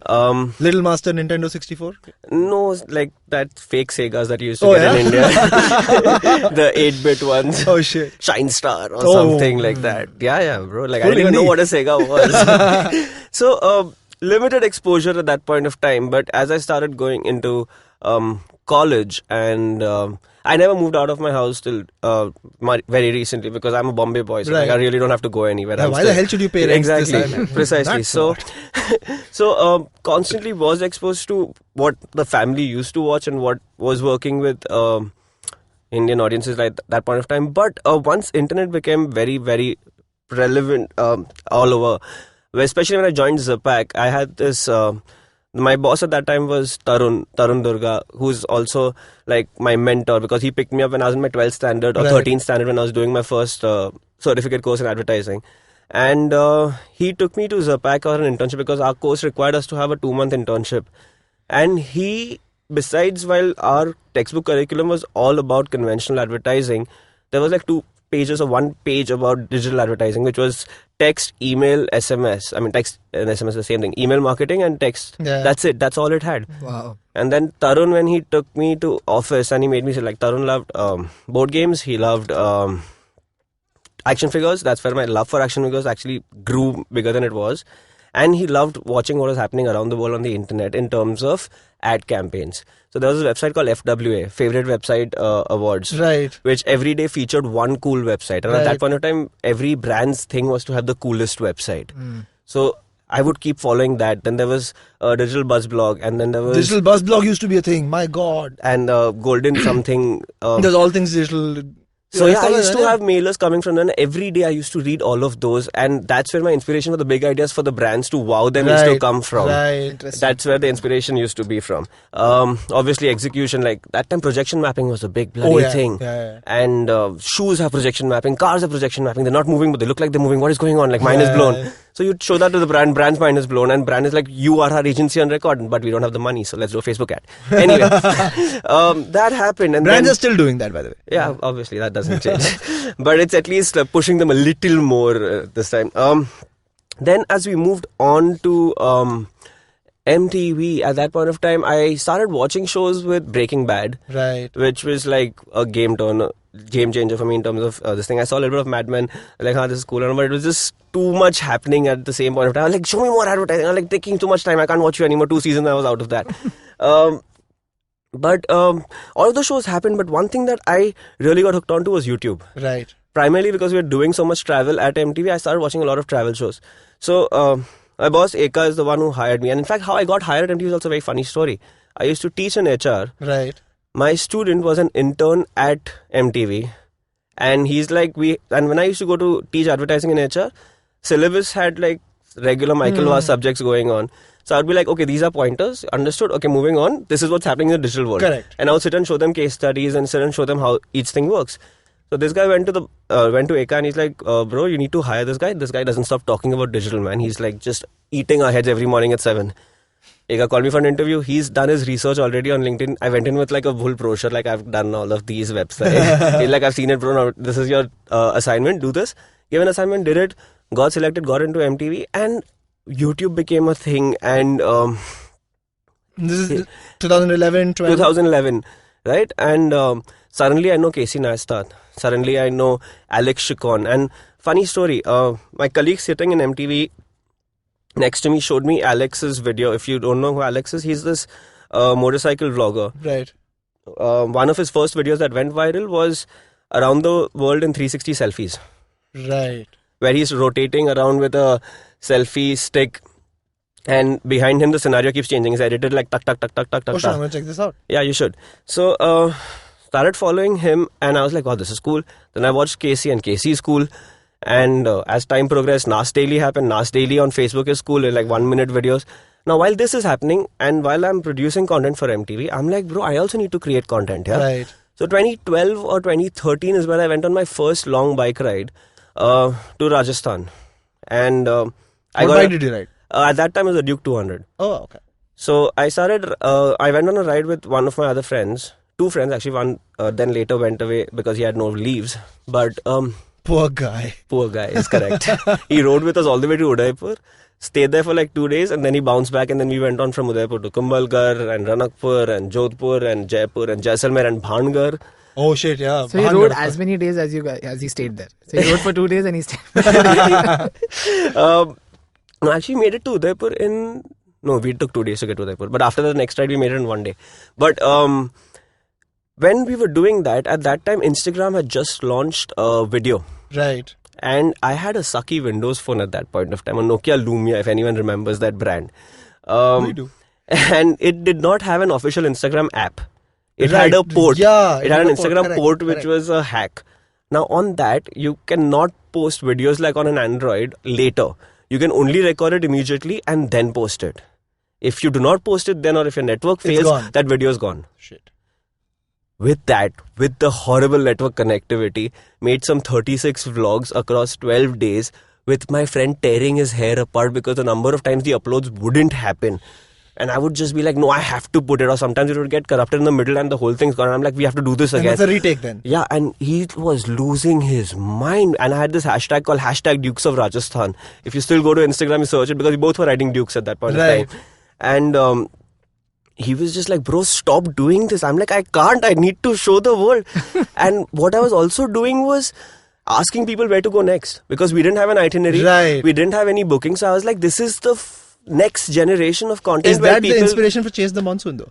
Little Master Nintendo 64? No, like that fake Segas that you used to get in India. The 8-bit ones. Oh shit. Shine Star or something like that. Yeah, bro. Like I didn't even know what a Sega was. So limited exposure at that point of time. But as I started going into college, and I never moved out of my house till very recently because I'm a Bombay boy, so like, I really don't have to go anywhere. Yeah, why the hell should you pay rent? Exactly, precisely. So constantly was exposed to what the family used to watch and what was working with Indian audiences like that point of time. But once internet became very, very relevant all over, especially when I joined Zapak, I had this. My boss at that time was Tarun Durga, who's also like my mentor because he picked me up when I was in my 12th standard or 13th standard when I was doing my first certificate course in advertising. And he took me to Zapak on an internship because our course required us to have a 2-month internship. And he, besides while our textbook curriculum was all about conventional advertising, there was like 2 pages or 1 page about digital advertising, which was text, email, SMS. I mean, text and SMS is the same thing. Email marketing and text. Yeah. That's it. That's all it had. Wow. And then Tarun, when he took me to office and he made me say, like, Tarun loved board games. He loved action figures. That's where my love for action figures actually grew bigger than it was. And he loved watching what was happening around the world on the internet in terms of ad campaigns. So there was a website called FWA, Favorite Website Awards, which every day featured one cool website. And at that point of time, every brand's thing was to have the coolest website. So I would keep following that. Then there was Digital Buzz Blog, and then there was... Digital Buzz Blog used to be a thing, my god. And Golden something... There's all things digital... So yeah, I used to have mailers coming from them. Every day I used to read all of those, and that's where my inspiration for the big ideas for the brands to wow them used to come from. That's where the inspiration used to be from. Obviously execution, like that time projection mapping was a big bloody thing. And shoes have projection mapping, cars have projection mapping. They're not moving, but they look like they're moving. What is going on? Like mine is blown. So you'd show that to the brand's mind is blown, and brand is like, you are our agency on record, but we don't have the money, so let's do a Facebook ad. Anyway, that happened. And brands are still doing that, by the way. Yeah, obviously that doesn't change. But it's at least pushing them a little more this time. Then as we moved on to MTV, at that point of time, I started watching shows with Breaking Bad. Which was like a game changer for me in terms of this thing. I saw a little bit of Mad Men, like, this is cool, but it was just too much happening at the same point of time. I was like, show me more advertising. I'm like, taking too much time. I can't watch you anymore. 2 seasons, I was out of that. But all of the shows happened, but one thing that I really got hooked on to was YouTube. Primarily because we were doing so much travel at MTV, I started watching a lot of travel shows. So my boss, Eka, is the one who hired me. And in fact, how I got hired at MTV is also a very funny story. I used to teach in HR. My student was an intern at MTV. And he's like, and when I used to go to teach advertising in HR, syllabus had like regular Michael Vass subjects going on. So I'd be like, okay, these are pointers. Understood. Okay, moving on. This is what's happening in the digital world. And I would sit and show them case studies and sit and show them how each thing works. So this guy went to Eka and he's like, bro, you need to hire this guy. This guy doesn't stop talking about digital, man. He's like just eating our heads every morning at 7. Eka called me for an interview. He's done his research already on LinkedIn. I went in with like a full brochure, like I've done all of these websites. He's like, I've seen it, bro. Now this is your assignment. Do this. Gave an assignment, did it, got selected, got into MTV, and YouTube became a thing. And This is 2011, 12. 2011, right? And suddenly I know Casey Neistat. Suddenly I know Alex Chicon. And funny story, my colleague sitting in MTV next to me showed me Alex's video. If you don't know who Alex is, he's this motorcycle vlogger. Right. One of his first videos that went viral was around the world in 360 selfies. Right. Where he's rotating around with a selfie stick, and behind him the scenario keeps changing. It's edited like tuck, tuck, tuck, tuck, tuck, tuck. Oh, sure, I'm going to check this out. Yeah, you should. So, started following him, and I was like, oh, this is cool. Then I watched Casey, and Casey is cool. And as time progressed, Nas Daily happened. Nas Daily on Facebook is cool, like 1-minute videos. Now, while this is happening, and while I'm producing content for MTV, I'm like, bro, I also need to create content, yeah? Right. So 2012 or 2013 is when I went on my first long bike ride to Rajasthan. And What bike did you ride? at that time it was a Duke 200. Oh, okay. So I went on a ride with one of my other friends. 2 friends actually. One then later went away because he had no leaves. But Poor guy. poor guy is correct. He rode with us all the way to Udaipur, stayed there for like 2 days, and then he bounced back, and then we went on from Udaipur to Kumbhalgarh and Ranakpur and Jodhpur and Jaipur and Jaisalmer and Bhangar. Oh shit, yeah. So he Bhangar, rode of as many days as he stayed there. So he rode for 2 days and he stayed. No, actually made it to Udaipur in... No, we took 2 days to get to Udaipur. But after the next ride, we made it in 1 day. But when we were doing that, at that time, Instagram had just launched a video. course. Right. And I had a sucky Windows phone at that point of time, a Nokia Lumia, if anyone remembers that brand. We do. And it did not have an official Instagram app. It Right. had a port. Yeah, It had an Instagram correct, port which correct. was a hack. Now on that, you cannot post videos like on an Android later. You can only record it immediately and then post it. If you do not post it then, or if your network fails, gone. that video is gone. Shit. With the horrible network connectivity, made some 36 vlogs across 12 days with my friend tearing his hair apart because the number of times the uploads wouldn't happen. And I would just be like, no, I have to put it. Or sometimes it would get corrupted in the middle and the whole thing's gone. I'm like, we have to do this And again. that's a retake then. Yeah, and he was losing his mind. And I had this hashtag called hashtag Dukes of Rajasthan. If you still go to Instagram, you search it, because we both were riding Dukes at that point Right. of time. And he was just like, bro, stop doing this. I'm like, I can't. I need to show the world. And what I was also doing was asking people where to go next, because we didn't have an itinerary. Right. We didn't have any booking. So I was like, this is the next generation of content. Is where that people... the inspiration for Chase the Monsoon though?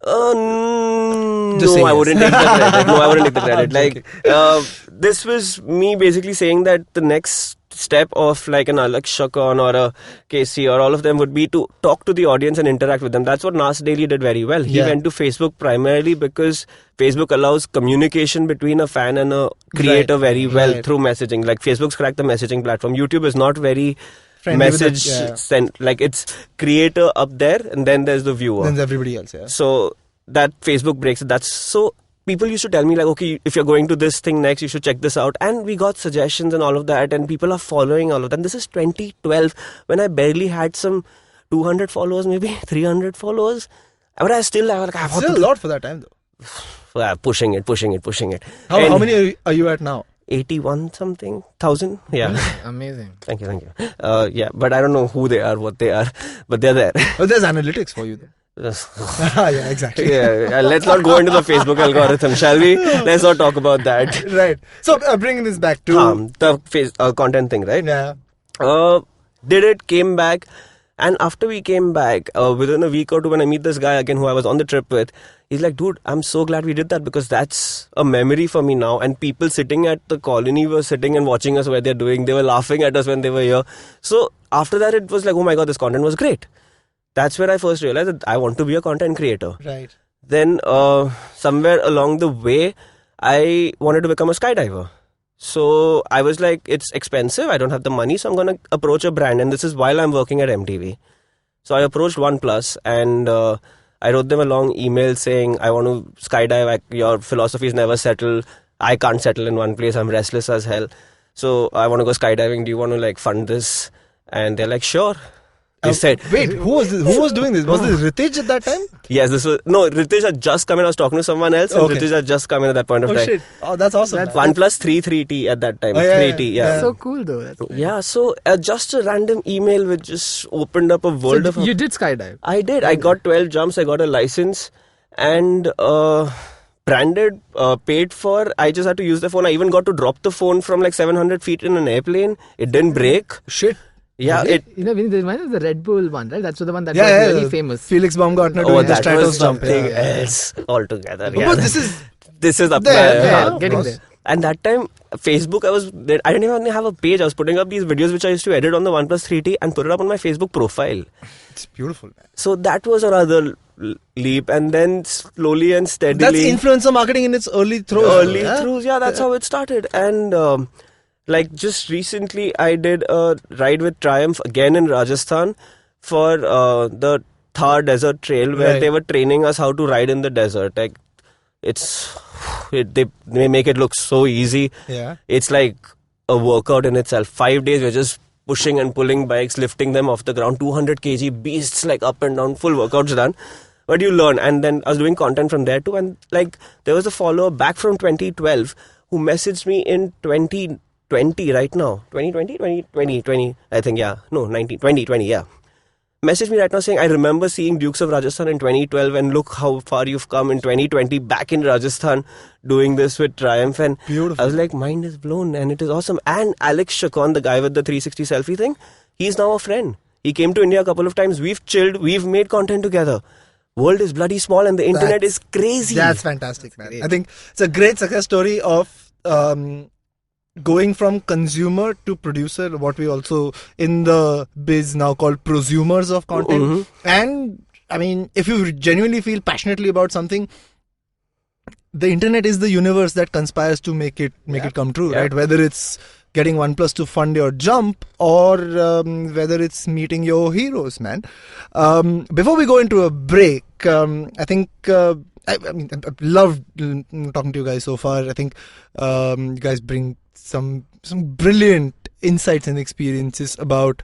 Just No, say I yes. wouldn't take the credit. No, I wouldn't take the I'm credit. This was me basically saying that the next step of like an Alex Chicon or a Casey or all of them would be to talk to the audience and interact with them. That's what Nas Daily did very well. He Yeah. went to Facebook primarily because Facebook allows communication between a fan and a creator very well right. through messaging. Like Facebook's cracked the messaging platform. YouTube is not very Friendly with message it, yeah. sent. Like it's creator up there and then there's the viewer. Then everybody else, yeah. So that Facebook breaks it. That's so people used to tell me like, okay, if you're going to this thing next, you should check this out. And we got suggestions and all of that, and people are following all of that. And this is 2012 when I barely had some 200 followers, maybe 300 followers. But I still have like, Still a lot for that time though. pushing it. How And many are you at now? 81 something thousand. Yeah. Amazing. Thank you. Yeah, but I don't know who they are, what they are, but they're there. Oh, there's analytics for you though. Yeah, exactly. Yeah, let's not go into the Facebook algorithm, shall we? Let's not talk about that. Right. So bringing this back to The content thing, right? yeah. Did it, came back, and after we came back, within a week or two, when I meet this guy again who I was on the trip with, he's like, dude, I'm so glad we did that, because that's a memory for me now. And people sitting at the colony were sitting and watching us where they're doing. They were laughing at us when they were here. So after that, it was like, oh my God, this content was great. That's where I first realized that I want to be a content creator. Right. Then somewhere along the way, I wanted to become a skydiver. So I was like, it's expensive. I don't have the money. So I'm going to approach a brand. And this is while I'm working at MTV. So I approached OnePlus and I wrote them a long email saying, I want to skydive. Your philosophy is never settle. I can't settle in one place. I'm restless as hell. So I want to go skydiving. Do you want to like fund this? And they're like, sure. They said, wait, who was doing this? Was this Ritesh at that time? yes, this was, no, Ritesh had just come in. I was talking to someone else, and Okay. Ritesh had just come in at that point of Oh time. shit! Oh, that's awesome. That's- OnePlus 3T at that time. Oh, yeah, 3T, yeah. yeah. So cool though. That's nice. Yeah, so just a random email which just opened up a world of... You did skydive. I did. I got 12 jumps. I got a license and branded, paid for. I just had to use the phone. I even got to drop the phone from like 700 feet in an airplane. It didn't break. Shit. Yeah, Really? it... You know, the one is the Red Bull one, right? That's the one that Yeah, was yeah, really yeah. famous. Felix Baumgartner Oh, doing the that Stratos was jump. something Yeah. else altogether. But Yeah. this is up there, there. Yeah, of getting course. there. And that time, Facebook, I didn't even have a page. I was putting up these videos which I used to edit on the OnePlus 3T and put it up on my Facebook profile. It's beautiful, man. So that was another leap, and then slowly and steadily... That's influencer marketing in its early throes. early yeah? throughs, yeah, that's how it started. And like just recently I did a ride with Triumph again in Rajasthan for the Thar Desert Trail, where Right. they were training us how to ride in the desert. Like they make it look so easy. Yeah. It's like a workout in itself. 5 days we're just pushing and pulling bikes, lifting them off the ground, 200 kg beasts, like up and down, full workouts done. But you learn. And then I was doing content from there too, and like there was a follower back from 2012 who messaged me in 2020 right now. 2020, I think, yeah. No, 2020, yeah. Messaged me right now saying, I remember seeing Dukes of Rajasthan in 2012 and look how far you've come in 2020 back in Rajasthan doing this with Triumph. And Beautiful. I was like, mind is blown and it is awesome. And Alex Chacon, the guy with the 360 selfie thing, he's now a friend. He came to India a couple of times. We've chilled. We've made content together. World is bloody small and the internet is crazy. That's fantastic, man. I think it's a great success story of going from consumer to producer, what we also in the biz now call prosumers of content. Mm-hmm. And I mean, if you genuinely feel passionately about something, the internet is the universe that conspires to make it come true, Yeah. right? Whether it's getting OnePlus to fund your jump or whether it's meeting your heroes, man. Before we go into a break, I think I mean, I've loved talking to you guys so far. I think you guys bring some brilliant insights and experiences about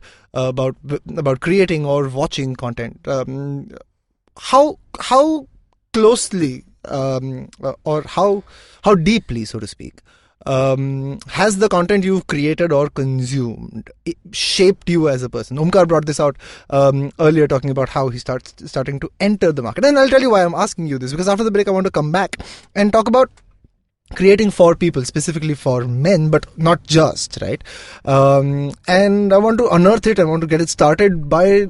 creating or watching content. How closely or how deeply, so to speak, has the content you've created or consumed shaped you as a person? Omkar brought this out earlier, talking about how he starting to enter the market. And I'll tell you why I'm asking you this, because after the break I want to come back and talk about creating for people, specifically for men, but not just, right? And I want to unearth it. I want to get it started by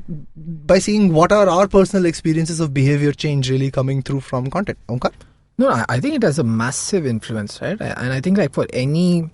seeing what are our personal experiences of behavior change really coming through from content. Omkar? No, I think it has a massive influence, right? And I think like for any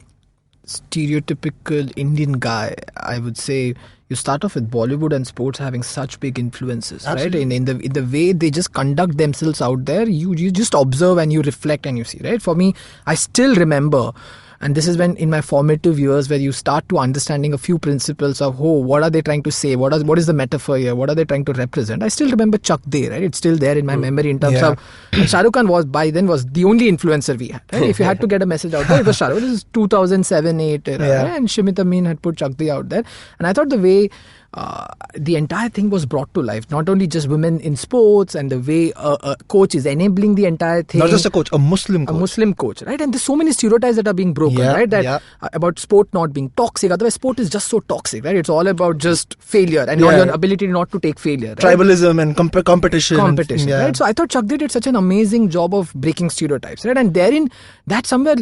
stereotypical Indian guy, I would say you start off with Bollywood and sports having such big influences, Absolutely. right? In the way they just conduct themselves out there, you just observe and you reflect and you see, right? For me, I still remember, and this is when in my formative years where you start to understanding a few principles of what are they trying to say, what is the metaphor here, what are they trying to represent. I still remember Chak De, right? It's still there in my memory in terms Yeah. of, and Shah Rukh Khan was the only influencer we had, right? If you had to get a message out there, it was Shah Rukh. This is 2007-8 era, Yeah. right? And Shimit Amin had put Chak De out there, and I thought the way the entire thing was brought to life, not only just women in sports and the way a coach is enabling the entire thing. Not just a coach, a Muslim A coach. Muslim coach, right? And there's so many stereotypes that are being broken, Yeah, right? That yeah. about sport not being toxic. Otherwise, sport is just so toxic, right? It's all about just failure and Yeah. your ability not to take failure. Right? Tribalism and competition. Competition, Yeah. right? So I thought Chak De did such an amazing job of breaking stereotypes, right? And therein, that somewhere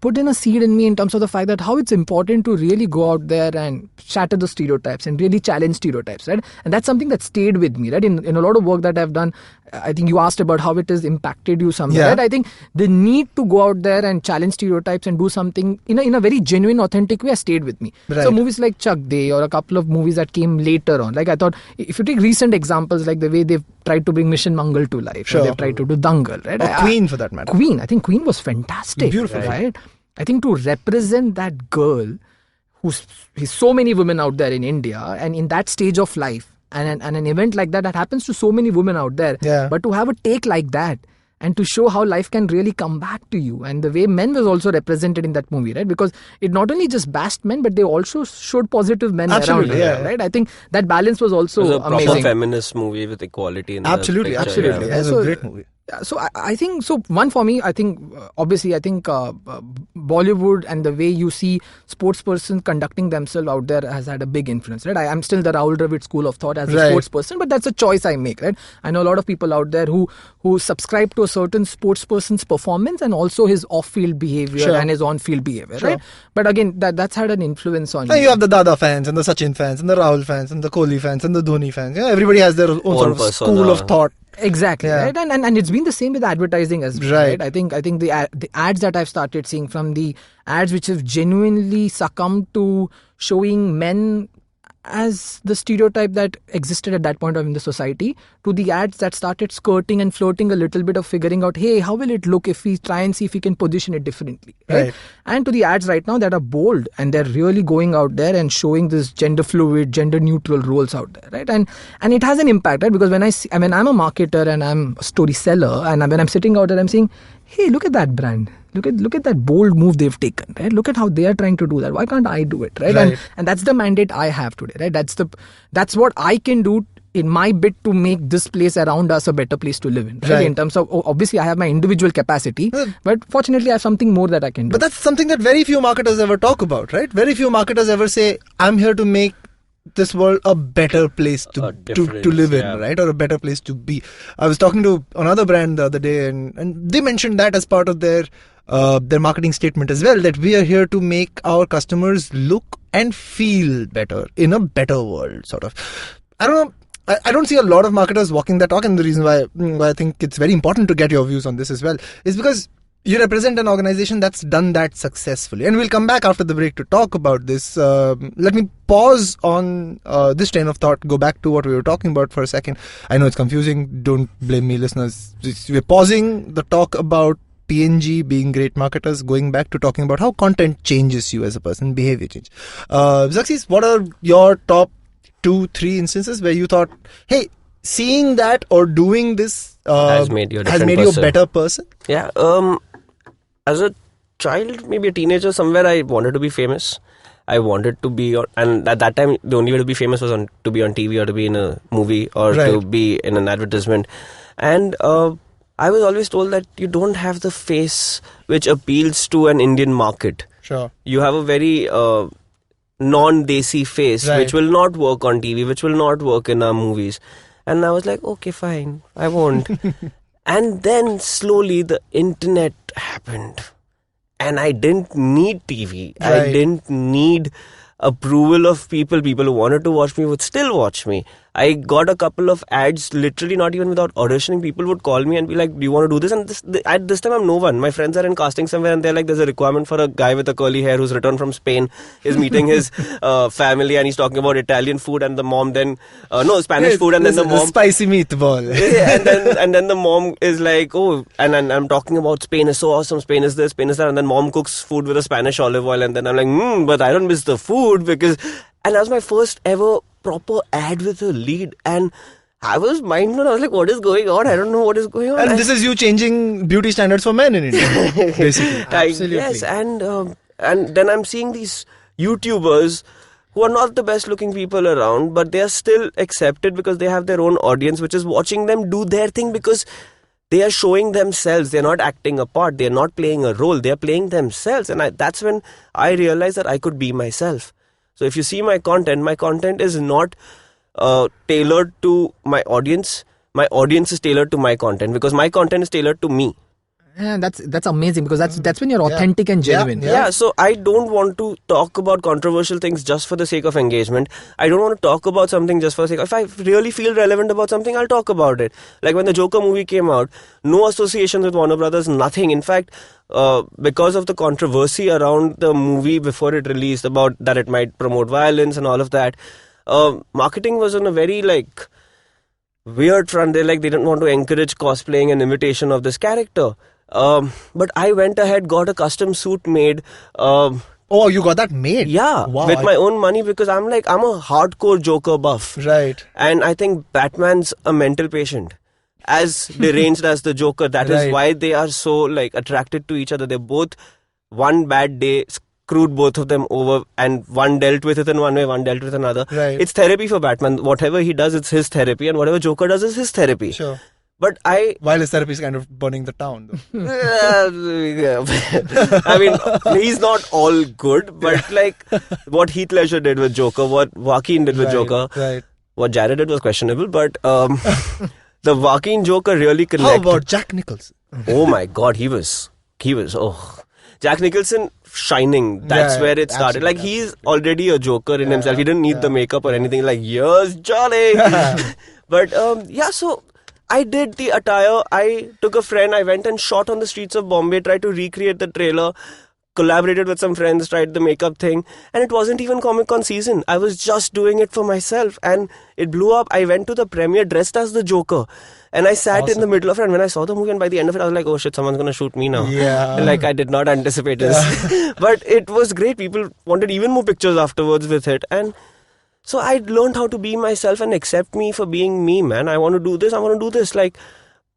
put in a seed in me in terms of the fact that how it's important to really go out there and shatter the stereotypes and really challenge stereotypes, right? And that's something that stayed with me, right? In a lot of work that I've done, I think you asked about how it has impacted you somewhere, Yeah. right? I think the need to go out there and challenge stereotypes and do something in a very genuine, authentic way has stayed with me. Right. So movies like Chak De or a couple of movies that came later on, like I thought, if you take recent examples like the way they've tried to bring Mission Mangal to life, Sure. or they've tried to do Dangal, right? Or Queen, for that matter. Queen, I think Queen was fantastic. Beautiful. Right? I think to represent that girl who's so many women out there in India and in that stage of life and an event like that happens to so many women out there. Yeah. But to have a take like that and to show how life can really come back to you. And the way men was also represented in that movie, right? Because it not only just bashed men, but they also showed positive men around, right? I think that balance was also it was a amazing. proper feminist movie with equality in Absolutely, the picture. absolutely. Yeah. It was a great movie. So I think, so one for me, I think obviously I think Bollywood and the way you see sports person conducting themselves out there has had a big influence, right? I'm still the Rahul Dravid school of thought as a sports person, but that's a choice I make, right? I know a lot of people out there who subscribe to a certain sports person's performance and also his off-field behavior and his on-field behavior, right? But again, that's had an influence on you have the Dada fans and the Sachin fans and the Rahul fans and the Kohli fans and the Dhoni fans. Everybody has their own sort of school of thought. Exactly, right? And it's been the same with advertising as well, right? I think the ads that I've started seeing, from the ads which have genuinely succumbed to showing men as the stereotype that existed at that point in the society, to the ads that started skirting and flirting a little bit of figuring out, hey, how will it look if we try and see if we can position it differently, right? And to the ads right now that are bold and they're really going out there and showing this gender fluid, gender neutral roles out there, right? And it has an impact, right? Because when I'm a marketer and I'm a story seller, and when I'm sitting out there, I'm saying, hey, look at that brand. Look at that bold move they've taken, right? Look at how they are trying to do that. Why can't I do it, right? And that's the mandate I have today, right? That's what I can do in my bit to make this place around us a better place to live in, right? In terms of, obviously I have my individual capacity, but fortunately I have something more that I can do. But that's something that very few marketers ever talk about, right? Very few marketers ever say, I'm here to make this world a better place to live in, right? Or a better place to be. I was talking to another brand the other day, and they mentioned that as part of their marketing statement as well, that we are here to make our customers look and feel better in a better world, sort of. I don't know. I don't see a lot of marketers walking that talk, and the reason why I think it's very important to get your views on this as well is because you represent an organization that's done that successfully. And we'll come back after the break to talk about this. Let me pause on this train of thought, go back to what we were talking about for a second. I know it's confusing. Don't blame me, listeners. We're pausing the talk about P&G being great marketers, going back to talking about how content changes you as a person, behavior change. Zerxes, what are your top 2-3 instances where you thought, hey, seeing that or doing this has made you a better person? Yeah. As a child, maybe a teenager, somewhere I wanted to be famous. I wanted to be, and at that time, the only way to be famous was to be on TV or to be in a movie or to be in an advertisement. And I was always told that you don't have the face which appeals to an Indian market. Sure. You have a very non-desi face which will not work on TV, which will not work in our movies. And I was like, okay, fine, I won't. And then slowly the internet happened. And I didn't need TV. I didn't need approval of people. People who wanted to watch me would still watch me. I got a couple of ads, literally not even without auditioning. People would call me and be like, do you want to do this? And at this time, I'm no one. My friends are in casting somewhere and they're like, there's a requirement for a guy with a curly hair who's returned from Spain, is meeting his family, and he's talking about Italian food, and the mom then, Spanish food, and then the mom. Spicy meatball. and then the mom is like, oh, and I'm talking about Spain is so awesome, Spain is this, Spain is that, and then mom cooks food with a Spanish olive oil, and then I'm like, but I don't miss the food because, and that was my first ever proper ad with a lead, and I was mind blown. I was like, what is going on? I don't know what is going on. And this is you changing beauty standards for men in India, basically. Absolutely. Yes, and then I'm seeing these YouTubers who are not the best looking people around, but they are still accepted because they have their own audience which is watching them do their thing, because they are showing themselves. They're not acting a part. They're not playing a role. They're playing themselves. And that's when I realized that I could be myself. So if you see my content is not tailored to my audience. My audience is tailored to my content, because my content is tailored to me. Yeah, that's amazing, because that's when you're authentic and genuine. Yeah, so I don't want to talk about controversial things just for the sake of engagement. I don't want to talk about something just for the sake of, if I really feel relevant about something, I'll talk about it. Like when the Joker movie came out, no association with Warner Brothers, nothing. In fact, because of the controversy around the movie before it released about that it might promote violence and all of that, marketing was on a very weird front. They didn't want to encourage cosplaying and imitation of this character. But I went ahead, got a custom suit made. Oh, you got that made? Yeah, wow. With my own money, because I'm a hardcore Joker buff. Right. And I think Batman's a mental patient. as deranged as the Joker. That is Right. why they are so like attracted to each other. They both, one bad day screwed both of them over, and one dealt with it in one way, one dealt with another. Right. It's therapy for Batman. Whatever he does, it's his therapy, and whatever Joker does is his therapy. Sure. But While his therapy is kind of burning the town, though. I mean, he's not all good, but like what Heath Ledger did with Joker, what Joaquin did with Joker, Right. what Jared did was questionable, but the Joaquin Joker really How connected. about Jack Nicholson? Oh my God, he was, Jack Nicholson shining. That's Yeah, where it started. absolutely, Like he's already a Joker in himself. He didn't need the makeup or anything. Like, yes, Johnny. But so I did the attire. I took a friend. I went and shot on the streets of Bombay. Tried to recreate the trailer. Collaborated with some friends. Tried the makeup thing, and it wasn't even Comic-Con season. I was just doing it for myself, and it blew up. I went to the premiere dressed as the Joker. And I sat in the middle of it, and when I saw the movie, and by the end of it, I was like, oh shit, someone's going to shoot me now. Yeah. Like, I did not anticipate this. But it was great. People wanted even more pictures afterwards with it. And so I learned how to be myself and accept me for being me, man. I want to do this. I want to do this. Like,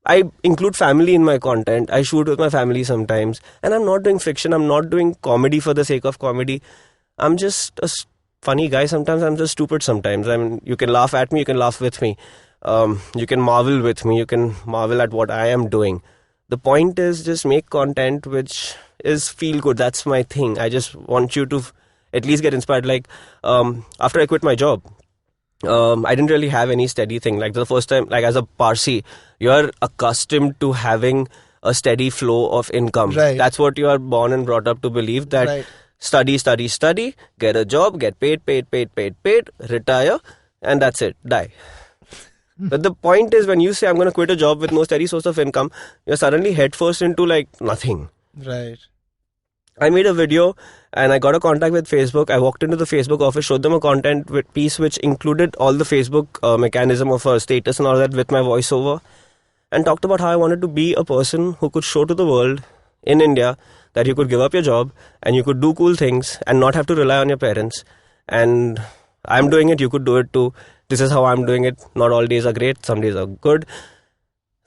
I include family in my content. I shoot with my family sometimes. And I'm not doing fiction. I'm not doing comedy for the sake of comedy. I'm just a funny guy sometimes. I'm just stupid sometimes. I mean, you can laugh at me. You can laugh with me. You can marvel with me. You can marvel at what I am doing. The point is just make content which is feel good. That's my thing. I just want you to at least get inspired. Like, after I quit my job, I didn't really have any steady thing. Like the first time, like as a Parsi, you're accustomed to having a steady flow of income. Right. That's what you are born and brought up to believe, that Right. study, get a job, get paid, retire, and that's it, die. But the point is, when you say I'm going to quit a job with no steady source of income, you're suddenly headfirst into like nothing. Right. I made a video and I got a contact with Facebook. I walked into the Facebook office, showed them a content piece which included all the Facebook mechanism of a status and all that with my voiceover, and talked about how I wanted to be a person who could show to the world in India that you could give up your job and you could do cool things and not have to rely on your parents. And I'm doing it, you could do it too. This is how I'm doing it. Not all days are great, some days are good.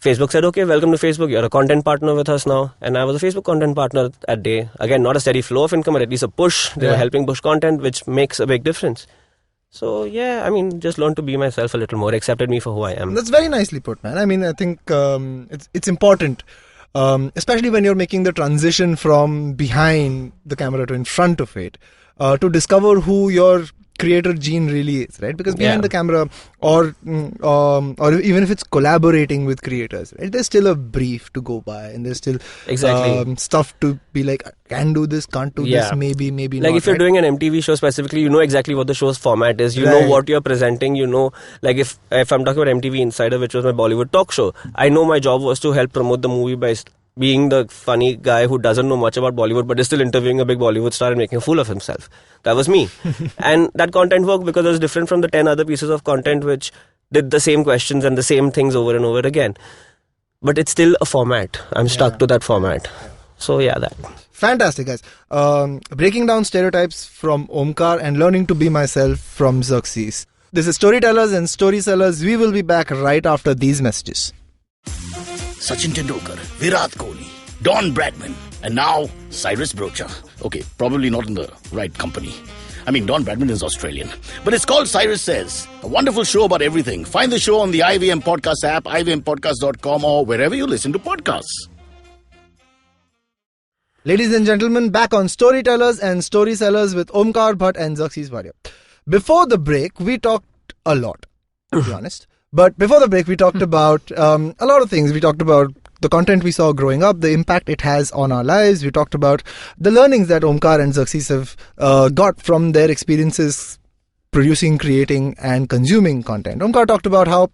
Facebook said, okay, welcome to Facebook. You're a content partner with us now. And I was a Facebook content partner that day. Again, not a steady flow of income, but at least a push. They were helping push content, which makes a big difference. So, yeah, I mean, just learn to be myself a little more. Accepted me for who I am. That's very nicely put, man. I mean, I think it's important, especially when you're making the transition from behind the camera to in front of it, to discover who your creator gene really is, right? Because behind the camera, or even if it's collaborating with creators, right, there's still a brief to go by, and there's still stuff to be like, can do this, can't do this, maybe like not. If you're doing an MTV show specifically, you know exactly what the show's format is. You know what you're presenting. You know, like if I'm talking about MTV Insider, which was my Bollywood talk show, I know my job was to help promote the movie by being the funny guy who doesn't know much about Bollywood but is still interviewing a big Bollywood star and making a fool of himself. That was me. And that content worked because it was different from the 10 other pieces of content which did the same questions and the same things over and over again. But it's still a format. I'm stuck to that format. So yeah, that. Fantastic, guys. Breaking down stereotypes from Omkar and learning to be myself from Zerxes. This is Storytellers and Story Sellers. We will be back right after these messages. Sachin Tendulkar, Virat Kohli, Don Bradman, and now Cyrus Brocha. Okay, probably not in the right company. I mean, Don Bradman is Australian. But it's called Cyrus Says, a wonderful show about everything. Find the show on the IVM Podcast app, ivmpodcast.com, or wherever you listen to podcasts. Ladies and gentlemen, back on Storytellers and Story Sellers with Omkar Bhat and Zerxes Wadia. Before the break, we talked a lot, to be honest. But before the break, we talked about a lot of things. We talked about the content we saw growing up, the impact it has on our lives. We talked about the learnings that Omkar and Zerxes have got from their experiences producing, creating, and consuming content. Omkar talked about how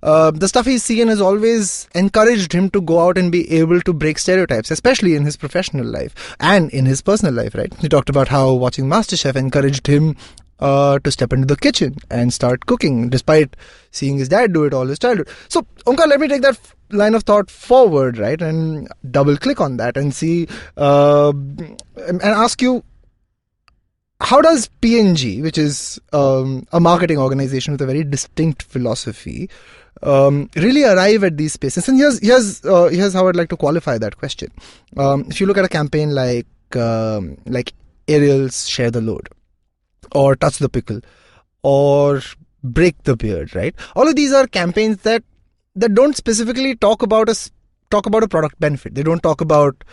the stuff he's seen has always encouraged him to go out and be able to break stereotypes, especially in his professional life and in his personal life, right? He talked about how watching MasterChef encouraged him to step into the kitchen and start cooking, despite seeing his dad do it all his childhood. So, Omkar, let me take that line of thought forward, right, and double click on that and see and ask you, how does P&G, which is a marketing organization with a very distinct philosophy, really arrive at these spaces. And here's how I'd like to qualify that question. If you look at a campaign like Ariel's Share the Load, or Touch the Pickle, or Break the Beard, right? All of these are campaigns that don't specifically talk about a product benefit. They don't talk about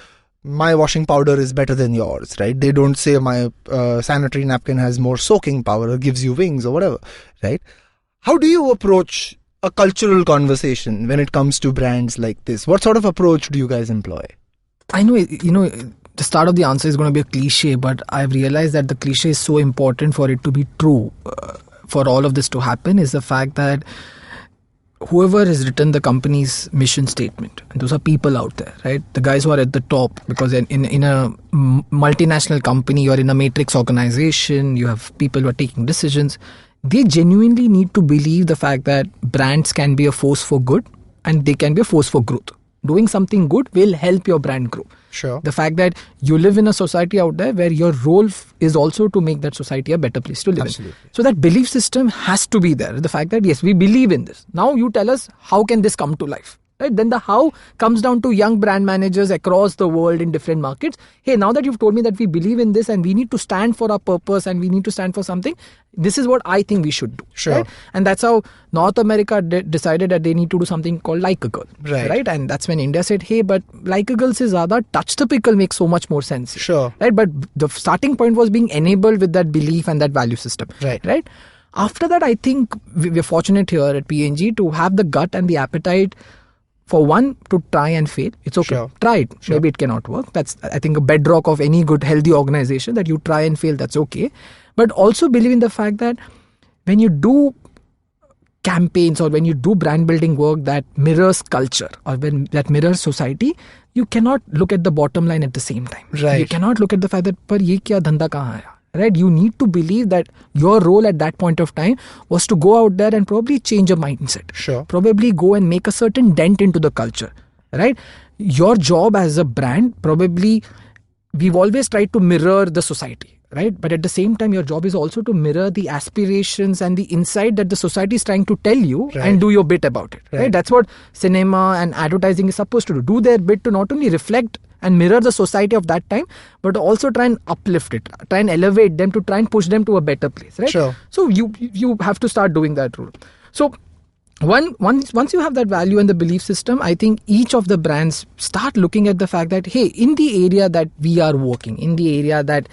my washing powder is better than yours, right? They don't say my sanitary napkin has more soaking power or gives you wings or whatever, right? How do you approach a cultural conversation when it comes to brands like this? What sort of approach do you guys employ? I know, the start of the answer is going to be a cliche, but I've realized that the cliche is so important for it to be true. For all of this to happen is the fact that whoever has written the company's mission statement, and those are people out there, right? The guys who are at the top, because in a multinational company or in a matrix organization, you have people who are taking decisions. They genuinely need to believe the fact that brands can be a force for good and they can be a force for growth. Doing something good will help your brand grow. Sure. The fact that you live in a society out there where your role is also to make that society a better place to live in. So that belief system has to be there. The fact that, yes, we believe in this. Now you tell us, how can this come to life? Right? Then the how comes down to young brand managers across the world in different markets. Hey, now that you've told me that we believe in this and we need to stand for our purpose and we need to stand for something, this is what I think we should do. Sure. Right? And that's how North America decided that they need to do something called Like a Girl. Right. And that's when India said, hey, but Like a Girl se zyada Touch the Pickle makes so much more sense. Sure. Right? But the starting point was being enabled with that belief and that value system. Right? After that, I think we're fortunate here at P&G to have the gut and the appetite for one, to try and fail. It's okay. Sure. Try it. Sure. Maybe it cannot work. That's, I think, a bedrock of any good, healthy organization, that you try and fail. That's okay. But also believe in the fact that when you do campaigns or when you do brand building work that mirrors culture or when that mirrors society, you cannot look at the bottom line at the same time. Right. You cannot look at the fact that, par ye kya dhanda kahan aaya? Right? You need to believe that your role at that point of time was to go out there and probably change a mindset. Sure. Probably go and make a certain dent into the culture. Right? Your job as a brand, probably we've always tried to mirror the society. Right? But at the same time, your job is also to mirror the aspirations and the insight that the society is trying to tell you, and do your bit about it. Right? That's what cinema and advertising is supposed to do. Do their bit to not only reflect and mirror the society of that time, but also try and uplift it, try and elevate them, to try and push them to a better place. Right? Sure. So you have to start doing that role. So once you have that value and the belief system, I think each of the brands start looking at the fact that, hey, in the area that we are working, in the area that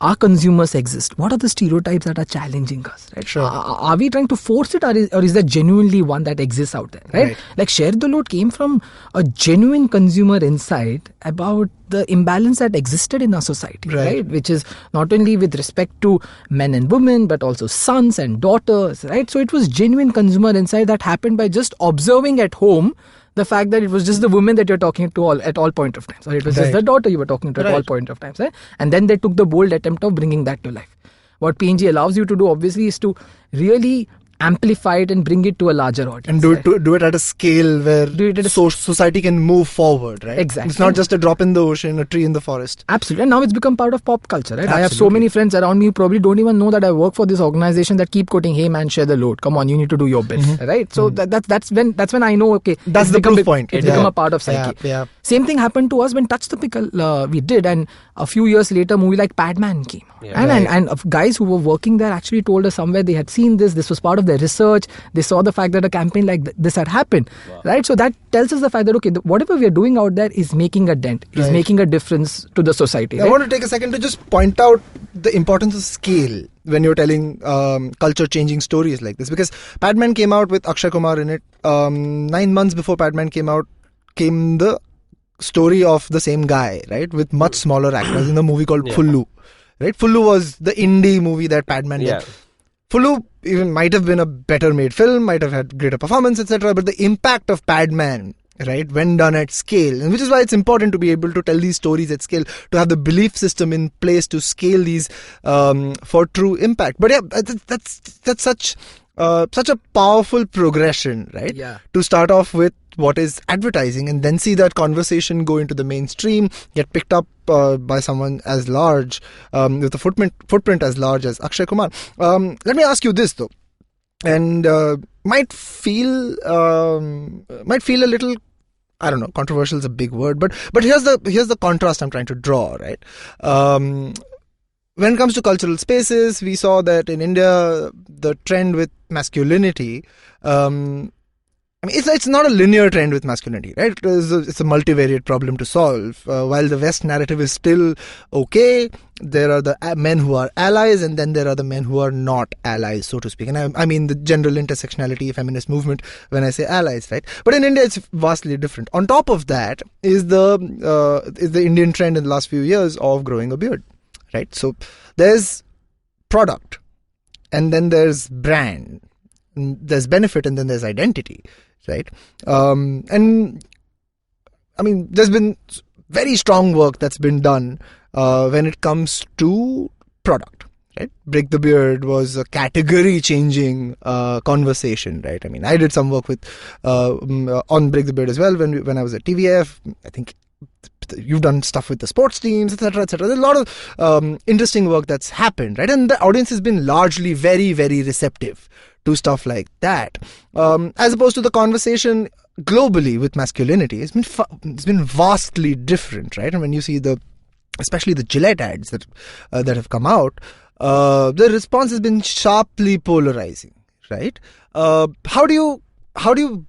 our consumers exist, what are the stereotypes that are challenging us? Right? Sure. Are we trying to force it, or is there genuinely one that exists out there? Right? Like Share the Load came from a genuine consumer insight about the imbalance that existed in our society, right? Which is not only with respect to men and women, but also sons and daughters, right? So it was genuine consumer insight that happened by just observing at home the fact that it was just the woman that you're talking to at all point of times, or it was just the daughter you were talking to at all point of times, right? And then they took the bold attempt of bringing that to life. What P&G allows you to do, obviously, is to really amplify it and bring it to a larger audience. And do it at a scale where society can move forward, right? Exactly. It's not just a drop in the ocean, a tree in the forest. Absolutely. And now it's become part of pop culture, right? Absolutely. I have so many friends around me who probably don't even know that I work for this organization that keep quoting, hey man, share the load. Come on, you need to do your bit, right? So that's when I know, okay, that's the proof point. It's become a part of psyche. Yeah. Same thing happened to us when Touch the Pickle we did, and a few years later, a movie like Padman came. And guys who were working there actually told us somewhere they had seen this was part of their research. They saw the fact that a campaign like this had happened, right? So that tells us the fact that, okay, whatever we are doing out there is making a dent, is making a difference to the society. I want to take a second to just point out the importance of scale when you're telling culture-changing stories like this, because Padman came out with Akshay Kumar in it. 9 months before Padman came out, came the story of the same guy, right, with much smaller actors in the movie called Fullu. Right, Fullu was the indie movie that Padman did. Fullu even might have been a better made film, might have had greater performance, etc. But the impact of Padman, right, when done at scale, and which is why it's important to be able to tell these stories at scale, to have the belief system in place to scale these for true impact. But yeah, that's such a powerful progression, right? Yeah. To start off with what is advertising and then see that conversation go into the mainstream, get picked up by someone as large, with a footprint as large as Akshay Kumar. Let me ask you this though. and might feel a little, I don't know, controversial is a big word, but here's the contrast I'm trying to draw, right? When it comes to cultural spaces, we saw that in India, the trend with masculinity, it's not a linear trend with masculinity, right? It's a multivariate problem to solve. While the West narrative is still okay, there are the men who are allies, and then there are the men who are not allies, so to speak. And I mean the general intersectionality feminist movement when I say allies, right? But in India, it's vastly different. On top of that is the Indian trend in the last few years of growing a beard, right? So there's product, and then there's brand, and there's benefit, and then there's identity. Right. And I mean, there's been very strong work that's been done when it comes to product. Right. Break the Beard was a category changing conversation. Right. I mean, I did some work with on Break the Beard as well when I was at TVF. I think you've done stuff with the sports teams, etc., etc. There's a lot of interesting work that's happened. Right. And the audience has been largely very, very receptive to stuff like that, as opposed to the conversation globally with masculinity. It's been vastly different, right? And when you see especially the Gillette ads that have come out, the response has been sharply polarizing, right? How do you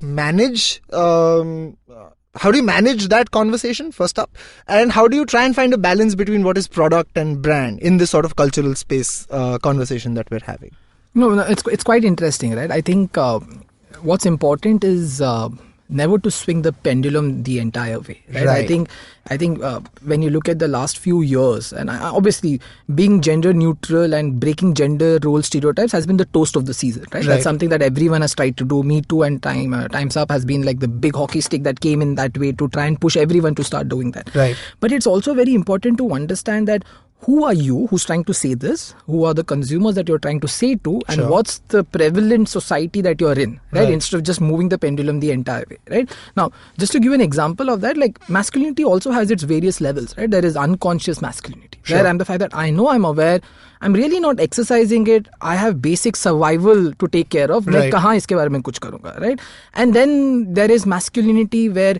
manage that conversation, first up, and how do you try and find a balance between what is product and brand in this sort of cultural space conversation that we're having? No, it's quite interesting, right? I think what's important is never to swing the pendulum the entire way, right? I think when you look at the last few years, and obviously being gender neutral and breaking gender role stereotypes has been the toast of the season, right? That's something that everyone has tried to do. Me Too and Time's Up has been like the big hockey stick that came in that way to try and push everyone to start doing that. Right. But it's also very important to understand that who are you who's trying to say this? Who are the consumers that you're trying to say to? And what's the prevalent society that you're in, right? Instead of just moving the pendulum the entire way, right? Now, just to give an example of that, like masculinity also has its various levels, right? There is unconscious masculinity, where I'm the fact that I know, I'm aware, I'm really not exercising it. I have basic survival to take care of. Right. Kahan iske bare mein kuch karunga, right? And then there is masculinity where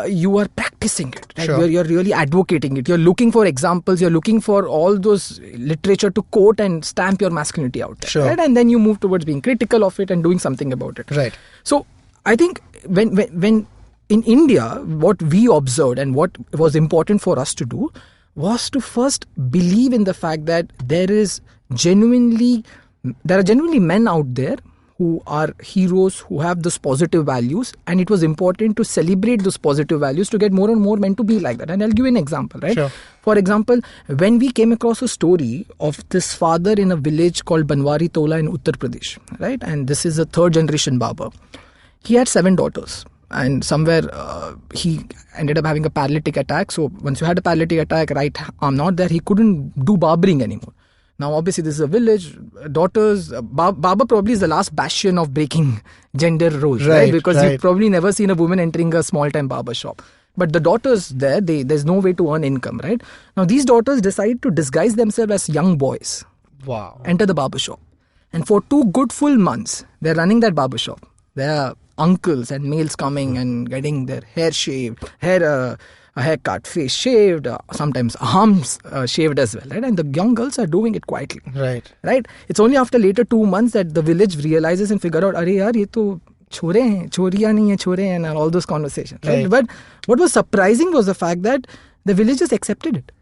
you are practicing it, right? You're really advocating it. You're looking for examples. You're looking for all those literature to quote and stamp your masculinity out there, right? And then you move towards being critical of it and doing something about it. Right. So I think when in India, what we observed and what was important for us to do was to first believe in the fact that there are genuinely men out there who are heroes, who have those positive values, and it was important to celebrate those positive values to get more and more men to be like that. And I'll give you an example, right? For example, when we came across a story of this father in a village called Banwari Tola in Uttar Pradesh, right? And this is a third generation barber. He had 7 daughters. And somewhere he ended up having a paralytic attack. So once you had a paralytic attack, right arm not there, he couldn't do barbering anymore. Now, obviously, this is a village. Daughters, barber probably is the last bastion of breaking gender roles, right? Because you've probably never seen a woman entering a small-time barber shop. But the daughters there's no way to earn income, right? Now, these daughters decide to disguise themselves as young boys. Wow. Enter the barber shop. And for 2 good full months, they're running that barber shop. They're uncles and males coming and getting their hair shaved, a haircut, face shaved, sometimes arms shaved as well, right? And the young girls are doing it quietly. Right? It's only after later 2 months that the village realizes and figure out, "Arey yaar, ye to chore hain, choriya nahi hai, chore hain," and all those conversations. Right? But what was surprising was the fact that the villagers accepted it.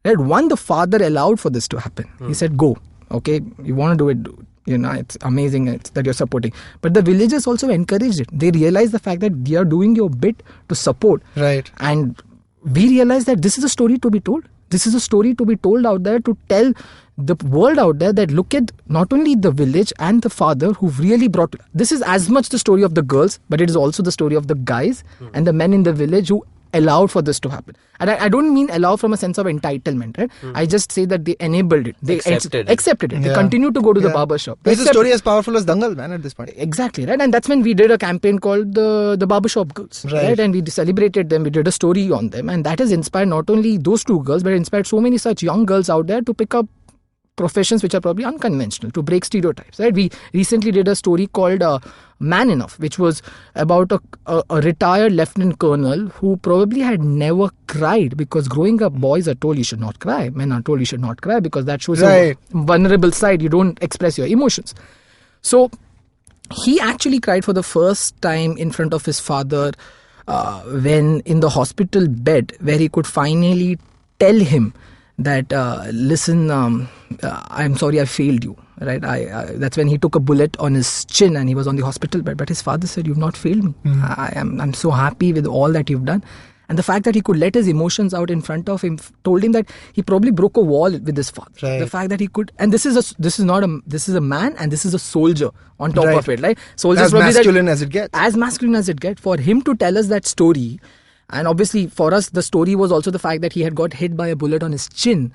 Right? One, the father allowed for this to happen. He said, "Go, okay, you want to do it, do it. You know, it's amazing that you're supporting." But the villagers also encouraged it. They realized the fact that they are doing your bit to support. Right. And we realized that this is a story to be told. This is a story to be told out there to tell the world out there that look at not only the village and the father who really brought... This is as much the story of the girls, but it is also the story of the guys and the men in the village who allowed for this to happen. And I don't mean allow from a sense of entitlement, right? I just say that they enabled it. They accepted it. They continued to go to the barber shop. It's a story as powerful as Dangal, man, at this point. Exactly, right? And that's when we did a campaign called the Barbershop Girls, right? And we celebrated them. We did a story on them. And that has inspired not only those 2 girls, but inspired so many such young girls out there to pick up professions which are probably unconventional, to break stereotypes, right? We recently did a story called Man Enough, which was about a retired lieutenant colonel who probably had never cried, because growing up, boys are told you should not cry. Men are told you should not cry because that shows a vulnerable side. You don't express your emotions. So he actually cried for the first time in front of his father when in the hospital bed, where he could finally tell him that, listen, I'm sorry I failed you. Right, that's when he took a bullet on his chin and he was on the hospital bed. But his father said, "You've not failed me. I'm so happy with all that you've done." And the fact that he could let his emotions out in front of him told him that he probably broke a wall with his father. Right. The fact that he could, and this is a man, and this is a soldier on top of it, right? Soldiers as masculine as it gets. As masculine as it gets. For him to tell us that story, and obviously for us, the story was also the fact that he had got hit by a bullet on his chin.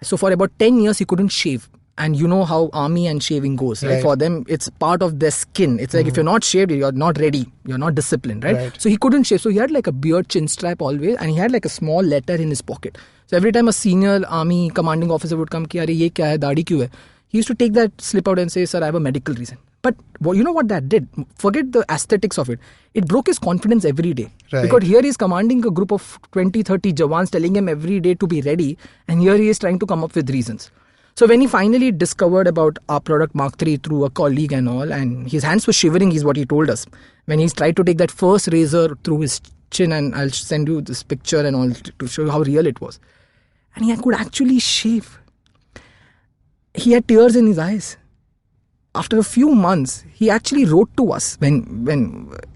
So for about 10 years, he couldn't shave. And you know how army and shaving goes, right? For them, it's part of their skin. It's like if you're not shaved, you're not ready. You're not disciplined, right? So he couldn't shave. So he had like a beard chin strap always, and he had like a small letter in his pocket. So every time a senior army commanding officer would come, "Ki, "Arey, ye kya hai? Daadi kyun hai?" He used to take that slip out and say, "Sir, I have a medical reason." But you know what that did? Forget the aesthetics of it. It broke his confidence every day. Right. Because here he's commanding a group of 20, 30 Jawans, telling him every day to be ready. And here he is trying to come up with reasons. So when he finally discovered about our product Mark III through a colleague and all, and his hands were shivering, is what he told us. When he tried to take that first razor through his chin, and I'll send you this picture and all to show you how real it was. And he could actually shave. He had tears in his eyes. After a few months, he actually wrote to us when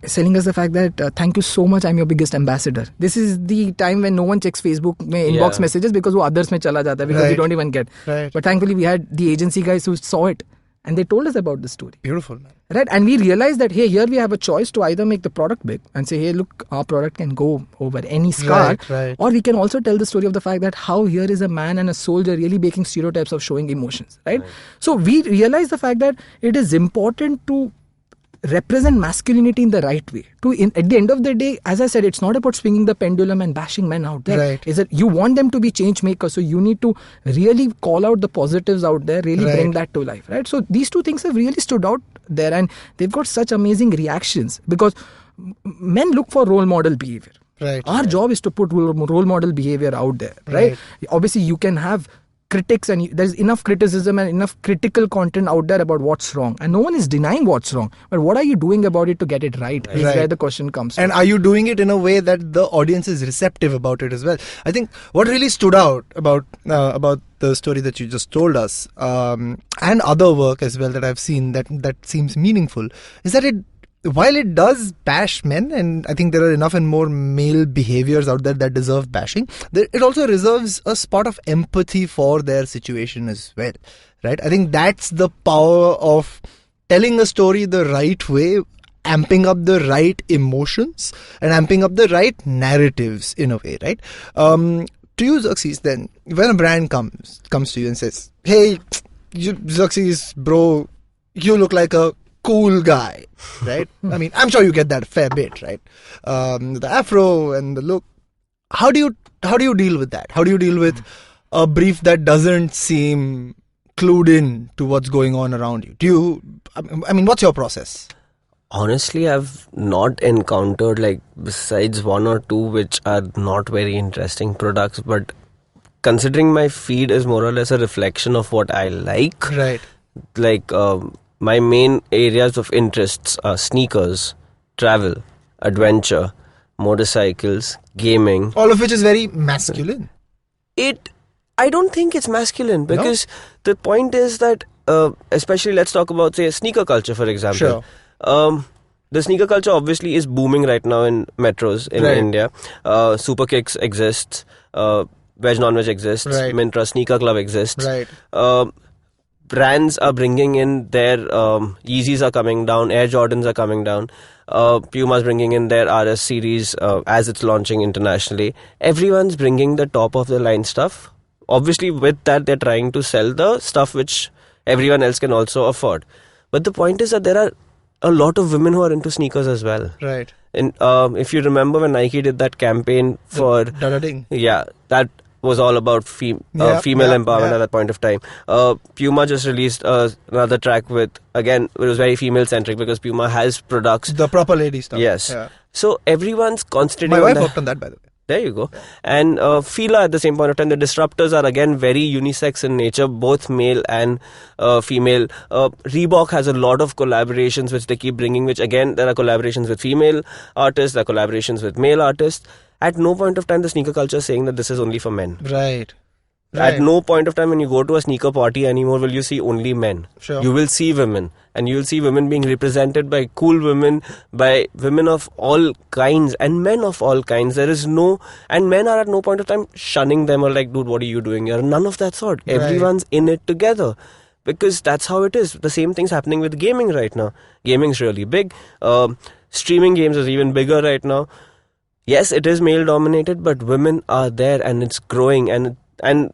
telling us the fact that thank you so much, I'm your biggest ambassador. This is the time when no one checks Facebook inbox messages because wo others mein chala jata hai, because we don't even get. Right. But thankfully we had the agency guys who saw it and they told us about the story. Beautiful, man. Right, and we realized that, hey, here we have a choice to either make the product big and say, hey, look, our product can go over any scar, or we can also tell the story of the fact that how here is a man and a soldier really breaking stereotypes of showing emotions, right? So we realized the fact that it is important to represent masculinity in the right way. At the end of the day, as I said, it's not about swinging the pendulum and bashing men out there. Right. Is that you want them to be change makers, so you need to really call out the positives out there, really bring that to life, right? So these two things have really stood out there, and they've got such amazing reactions because men look for role model behavior. Right. Our job is to put role model behavior out there, right? Obviously, you can have critics, and there's enough criticism and enough critical content out there about what's wrong, and no one is denying what's wrong, but what are you doing about it to get it right is where the question comes and from. Are you doing it in a way that the audience is receptive about it as well? I think what really stood out about the story that you just told us, and other work as well that I've seen that seems meaningful, is that while it does bash men, and I think there are enough and more male behaviors out there that deserve bashing, it also reserves a spot of empathy for their situation as well, right? I think that's the power of telling a story the right way, amping up the right emotions and amping up the right narratives in a way, right? To you, Zerxes, then, when a brand comes to you and says, hey, Zerxes, bro, you look like a cool guy, right? I mean, I'm sure you get that a fair bit, right? The afro and the look. How do you deal with that? How do you deal with a brief that doesn't seem clued in to what's going on around you? I mean, what's your process? Honestly, I've not encountered, like, besides one or two which are not very interesting products, but considering my feed is more or less a reflection of what I like, right? Like, my main areas of interests are sneakers, travel, adventure, motorcycles, gaming. All of which is very masculine. I don't think it's masculine, because the point is that, especially let's talk about, say, sneaker culture, for example. Sure. The sneaker culture obviously is booming right now in metros in India. Super Kicks exists, Veg Non-Veg exists, Mintra Sneaker Club exists. Right. Brands are bringing in their Yeezys are coming down, Air Jordans are coming down, Puma's bringing in their RS series as it's launching internationally. Everyone's bringing the top of the line stuff. Obviously, with that, they're trying to sell the stuff which everyone else can also afford. But the point is that there are a lot of women who are into sneakers as well. Right. And if you remember when Nike did that campaign for Dada Ding. Yeah, that was all about female empowerment at that point of time. Puma just released another track with, again, it was very female centric because Puma has products. The proper lady stuff. Yes. Yeah. So everyone's concentrating My on wife worked on that, by the way. There you go. And Fila at the same point of time, the disruptors are again very unisex in nature, both male and female. Reebok has a lot of collaborations which they keep bringing, which again, there are collaborations with female artists, there are collaborations with male artists. At no point of time the sneaker culture is saying that this is only for men. Right. At no point of time when you go to a sneaker party anymore will you see only men. Sure. You will see women. And you will see women being represented by cool women, by women of all kinds and men of all kinds. There is no... And men are at no point of time shunning them or like, dude, what are you doing here? None of that sort. Right. Everyone's in it together. Because that's how it is. The same thing's happening with gaming right now. Gaming's really big. Streaming games is even bigger right now. Yes, it is male dominated, but women are there and it's growing and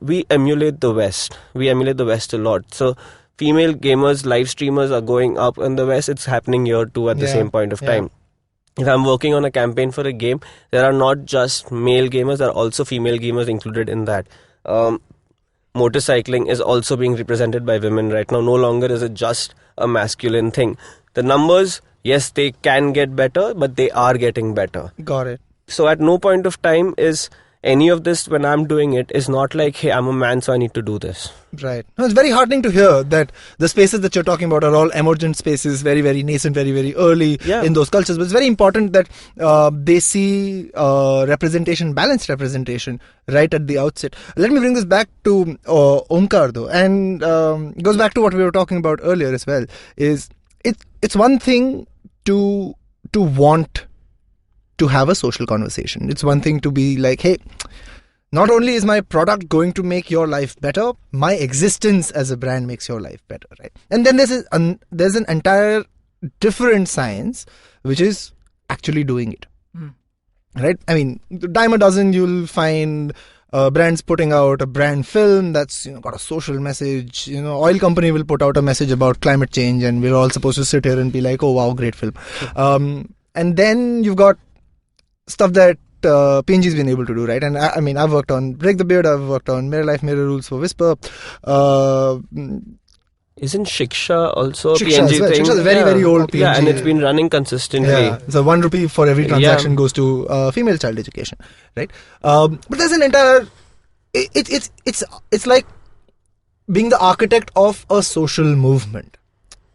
we emulate the West. We emulate the West a lot. So female gamers, live streamers are going up in the West. It's happening here too at the same point of time. If I'm working on a campaign for a game, there are not just male gamers, there are also female gamers included in that. Motorcycling is also being represented by women right now. No longer is it just a masculine thing. The numbers, yes, they can get better, but they are getting better. Got it. So at no point of time is any of this, when I'm doing it, is not like, hey, I'm a man, so I need to do this. Right. No, it's very heartening to hear that the spaces that you're talking about are all emergent spaces, very, very nascent, very, very early in those cultures. But it's very important that they see representation, balanced representation, right at the outset. Let me bring this back to Omkar, though. And it goes back to what we were talking about earlier as well. It's one thing to want to have a social conversation. It's one thing to be like, hey, not only is my product going to make your life better, my existence as a brand makes your life better, right? And then there's an entire different science, which is actually doing it, right? I mean, dime a dozen, you'll find brands putting out a brand film that's got a social message. Oil company will put out a message about climate change, and we're all supposed to sit here and be like, oh wow, great film. And then you've got stuff that P&G's been able to do, right? And I mean, I've worked on Break the Beard, I've worked on Mirror Life, Mirror Rules for Whisper. Isn't Shiksha also a Shiksha P&G as well. thing? Shiksha is a very, very old P&G. Yeah, and it's been running consistently. Yeah, so 1 rupee for every transaction goes to female child education, right? But there's an entire... It's like being the architect of a social movement,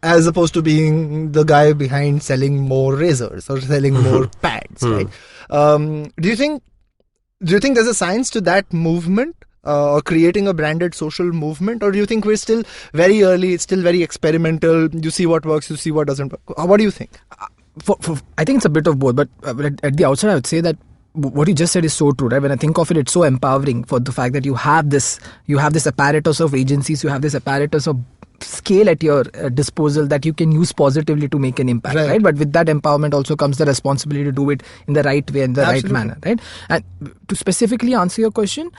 as opposed to being the guy behind selling more razors or selling more pads, right? Do you think there's a science to that movement, or creating a branded social movement, or do you think we're still very early, it's still very experimental, you see what works, you see what doesn't work? What do you think? I think it's a bit of both, but at the outset I would say that what you just said is so true, right? When I think of it, it's so empowering for the fact that you have this apparatus of agencies, you have this apparatus of scale at your disposal that you can use positively to make an impact, right? But with that empowerment also comes the responsibility to do it in the right way and the right manner, right? And to specifically answer your question,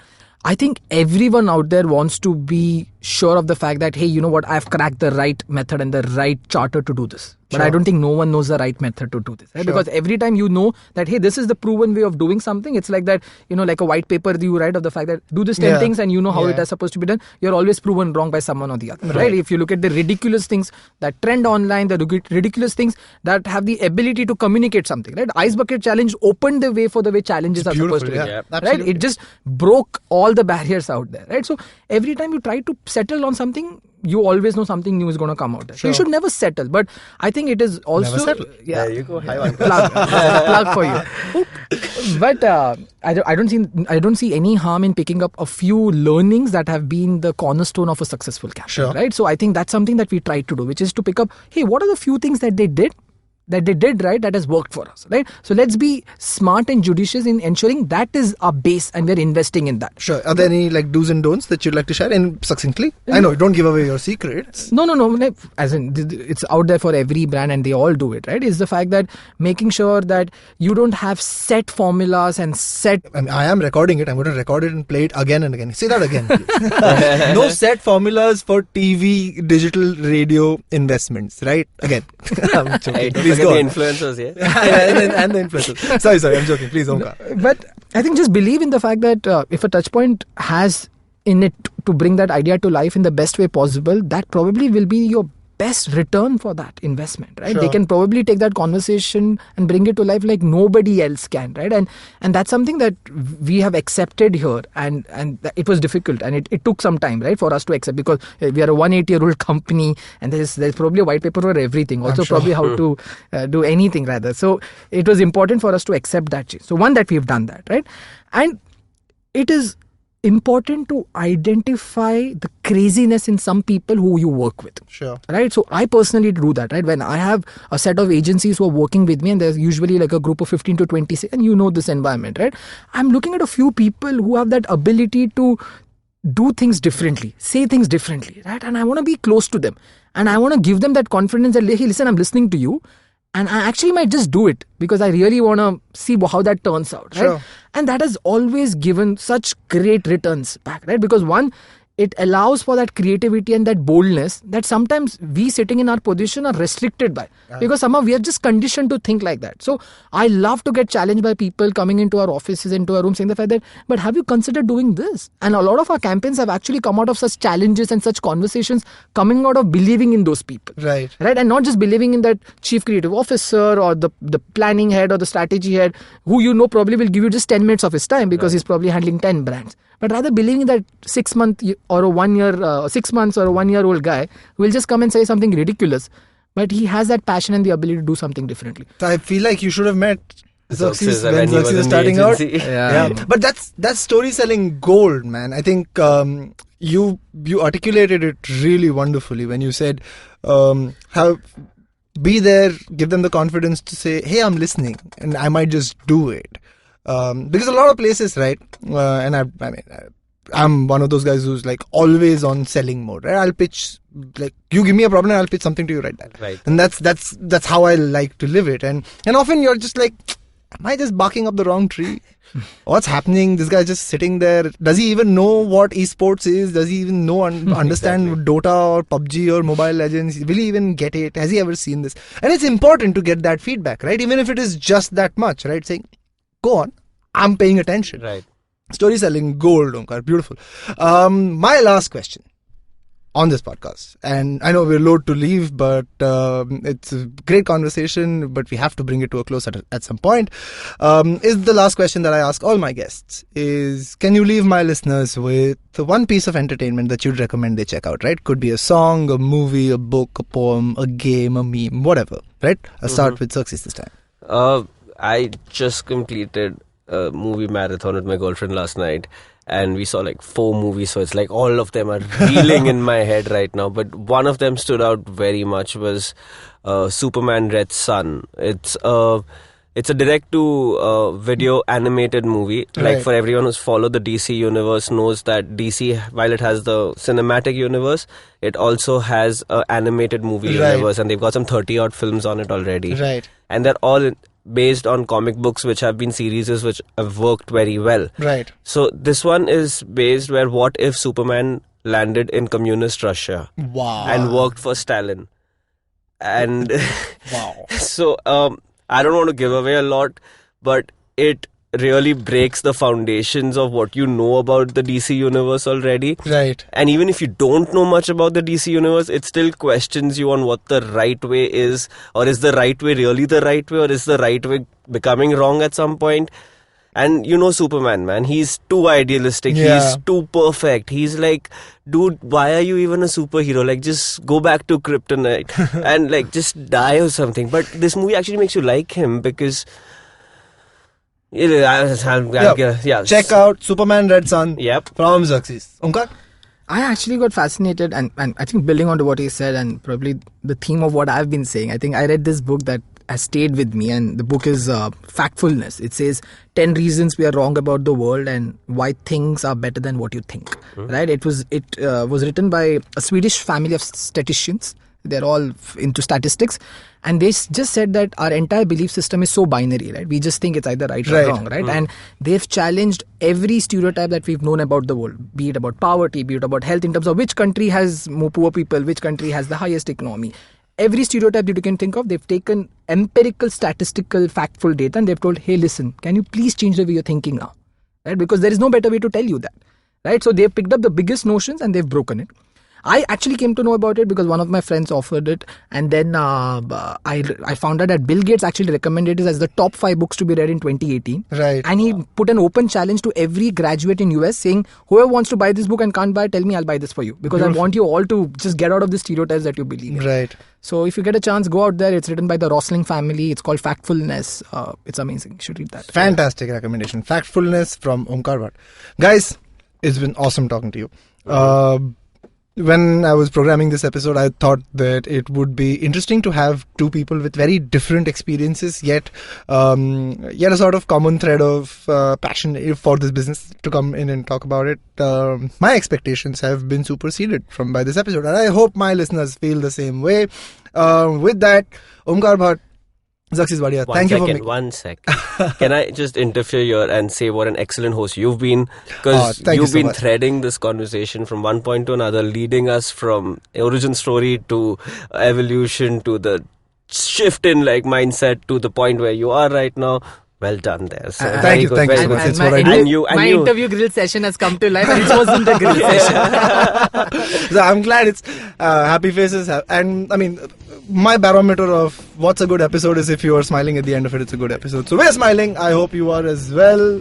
I think everyone out there wants to be sure of the fact that, hey, you know what, I've cracked the right method and the right charter to do this. But I don't think no one knows the right method to do this, right? Because every time you know that, hey, this is the proven way of doing something, it's like that, like a white paper you write of the fact that do this 10 things and you know how it is supposed to be done. You're always proven wrong by someone or the other, right? If you look at the ridiculous things that trend online, the ridiculous things that have the ability to communicate something, right? Ice Bucket Challenge opened the way for the way challenges are supposed to be, right? It just broke all the barriers out there, right? So every time you try to settle on something, you always know something new is going to come out there. So you should never settle. But I think it is also... Never settle. Yeah. There you go. Plug for you. But I don't see any harm in picking up a few learnings that have been the cornerstone of a successful campaign, right? So I think that's something that we try to do, which is to pick up, hey, what are the few things that they did right, that has worked for us, right? So let's be smart and judicious in ensuring that is our base and we're investing in that. Sure. Are there any do's and don'ts that you'd like to share succinctly? I know, don't give away your secrets. No. As in, it's out there for every brand and they all do it, right? Is the fact that making sure that you don't have set formulas and set... I am recording it. I'm going to record it and play it again and again. Say that again, please. No set formulas for TV, digital, radio investments, right? Again. I'm joking. Please Look go at on. the influencers, yeah. and the influencers. Sorry, I'm joking. Please, Omkar. But I think just believe in the fact that if a touch point has in it to bring that idea to life in the best way possible, that probably will be your best return for that investment, right? Sure. They can probably take that conversation and bring it to life like nobody else can, right? And that's something that we have accepted here, and it was difficult, and it took some time, right, for us to accept, because we are a 180-year-old company, and there's probably a white paper for everything, also probably how to do anything rather. So it was important for us to accept that change. So one, that we've done that, right? And it is important to identify the craziness in some people who you work with. Sure. Right. So I personally do that, right? When I have a set of agencies who are working with me, and there's usually like a group of 15 to 20, and you know this environment, right? I'm looking at a few people who have that ability to do things differently, say things differently, right? And I want to be close to them, and I want to give them that confidence that, hey, listen, I'm listening to you. And I actually might just do it because I really want to see how that turns out, right? Sure. And that has always given such great returns back, right? Because one, it allows for that creativity and that boldness that sometimes we sitting in our position are restricted by, because somehow we are just conditioned to think like that. So I love to get challenged by people coming into our offices, into our room, saying the fact that, but have you considered doing this? And a lot of our campaigns have actually come out of such challenges and such conversations coming out of believing in those people. Right. And not just believing in that chief creative officer or the planning head or the strategy head, who you know probably will give you just 10 minutes of his time because he's probably handling 10 brands. But rather believing that 6 months or a 1 year, 6 months or a 1 year old guy will just come and say something ridiculous, but he has that passion and the ability to do something differently. So I feel like you should have met Zerxes when when he was Zerxes in was the starting out. agency. Yeah. But that's storytelling gold, man. I think you articulated it really wonderfully when you said be there, give them the confidence to say, hey, I'm listening, and I might just do it. Because a lot of places, right? And I'm one of those guys who's like always on selling mode, right? I'll pitch, like, you give me a problem, I'll pitch something to you right there. Right. And that's how I like to live it. And often you're just like, am I just barking up the wrong tree? What's happening? This guy's just sitting there. Does he even know what esports is? Does he even understand Exactly. Dota or PUBG or Mobile Legends? Will he even get it? Has he ever seen this? And it's important to get that feedback, right? Even if it is just that much, right? Saying, go on, I'm paying attention. Right. Story selling gold, Omkar. Beautiful. My last question on this podcast, and I know we're loath to leave, but it's a great conversation, but we have to bring it to a close at some point, is the last question that I ask all my guests is, can you leave my listeners with one piece of entertainment that you'd recommend they check out, right? Could be a song, a movie, a book, a poem, a game, a meme, whatever, right? I'll start with Zerxes this time. I just completed a movie marathon with my girlfriend last night, and we saw like 4 movies, so it's like all of them are reeling in my head right now, but one of them stood out very much was Superman Red Sun. It's a direct to video animated movie. Like, Right. for everyone who's followed the DC universe knows that DC, while it has the cinematic universe, it also has an animated movie Right. universe, and they've got some 30 odd films on it already. Right. And they're all based on comic books, which have been series which have worked very well. Right. So this one is based where what if Superman landed in communist Russia Wow. and worked for Stalin? And Wow. so I don't want to give away a lot, but it really breaks the foundations of what you know about the DC universe already. Right. And even if you don't know much about the DC universe, it still questions you on what the right way is, or is the right way really the right way, or is the right way becoming wrong at some point? And you know Superman, man, he's too idealistic, Yeah. he's too perfect, he's like, dude, why are you even a superhero? Like, just go back to Kryptonite and like just die or something. But this movie actually makes you like him because yeah. Check out Superman Red Sun Yep. from Zerxes. Omkar? I actually got fascinated, and I think building on to what he said, and probably the theme of what I've been saying, I think I read this book that has stayed with me, and the book is Factfulness. It says 10 reasons we are wrong about the world and why things are better than what you think. Right? It was written by a Swedish family of statisticians. They're all into statistics, and they just said that our entire belief system is so binary, right? We just think it's either right Right. or wrong, right? And they've challenged every stereotype that we've known about the world, be it about poverty, be it about health, in terms of which country has more poor people, which country has the highest economy. every stereotype that you can think of, they've taken empirical, statistical, factful data and they've told, hey, listen, can you please change the way you're thinking now? Right? Because there is no better way to tell you that. Right? So they've picked up the biggest notions and they've broken it. I actually came to know about it because one of my friends offered it, and then I found out that Bill Gates actually recommended it as the top 5 books to be read in 2018. Right. And he put an open challenge to every graduate in US saying, whoever wants to buy this book and can't buy it, tell me, I'll buy this for you. Because I want you all to just get out of the stereotypes that you believe in. Right. So if you get a chance, go out there. It's written by the Rosling family. It's called Factfulness. It's amazing. You should read that. Fantastic recommendation. Factfulness from Omkar Bhat. Guys, it's been awesome talking to you. When I was programming this episode, I thought that it would be interesting to have two people with very different experiences, yet a sort of common thread of passion for this business to come in and talk about it. My expectations have been superseded by this episode, and I hope my listeners feel the same way. With that, Omkar Bhat, Zerxes Wadia, thank you for me. 1 sec. Can I just interfere here and say what an excellent host you've been? Because you've been threading this conversation from one point to another, leading us from origin story to evolution to the shift in mindset to the point where you are right now. Well done there. So thank you so much. That's what I do. My interview grill session has come to life, and it wasn't a grill session. So I'm glad it's happy faces. And I mean, my barometer of what's a good episode is if you are smiling at the end of it, it's a good episode. So we're smiling. I hope you are as well.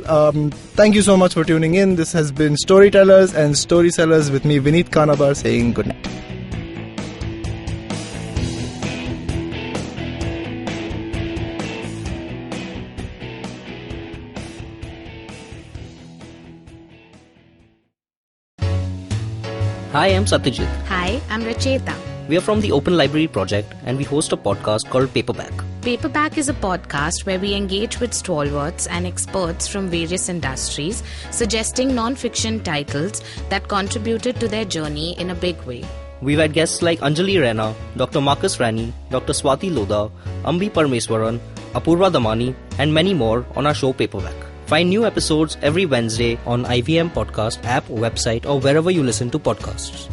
Thank you so much for tuning in. This has been Storytellers and Storysellers with me, Vineet Kanabar, saying good night. Hi, I'm Satyajit. Hi, I'm Racheta. We are from the Open Library Project and we host a podcast called Paperback. Paperback is a podcast where we engage with stalwarts and experts from various industries, suggesting non-fiction titles that contributed to their journey in a big way. We've had guests like Anjali Raina, Dr. Marcus Rani, Dr. Swati Lodha, Ambi Parmeswaran, Apurva Damani, and many more on our show Paperback. Find new episodes every Wednesday on IVM Podcast app, website, or wherever you listen to podcasts.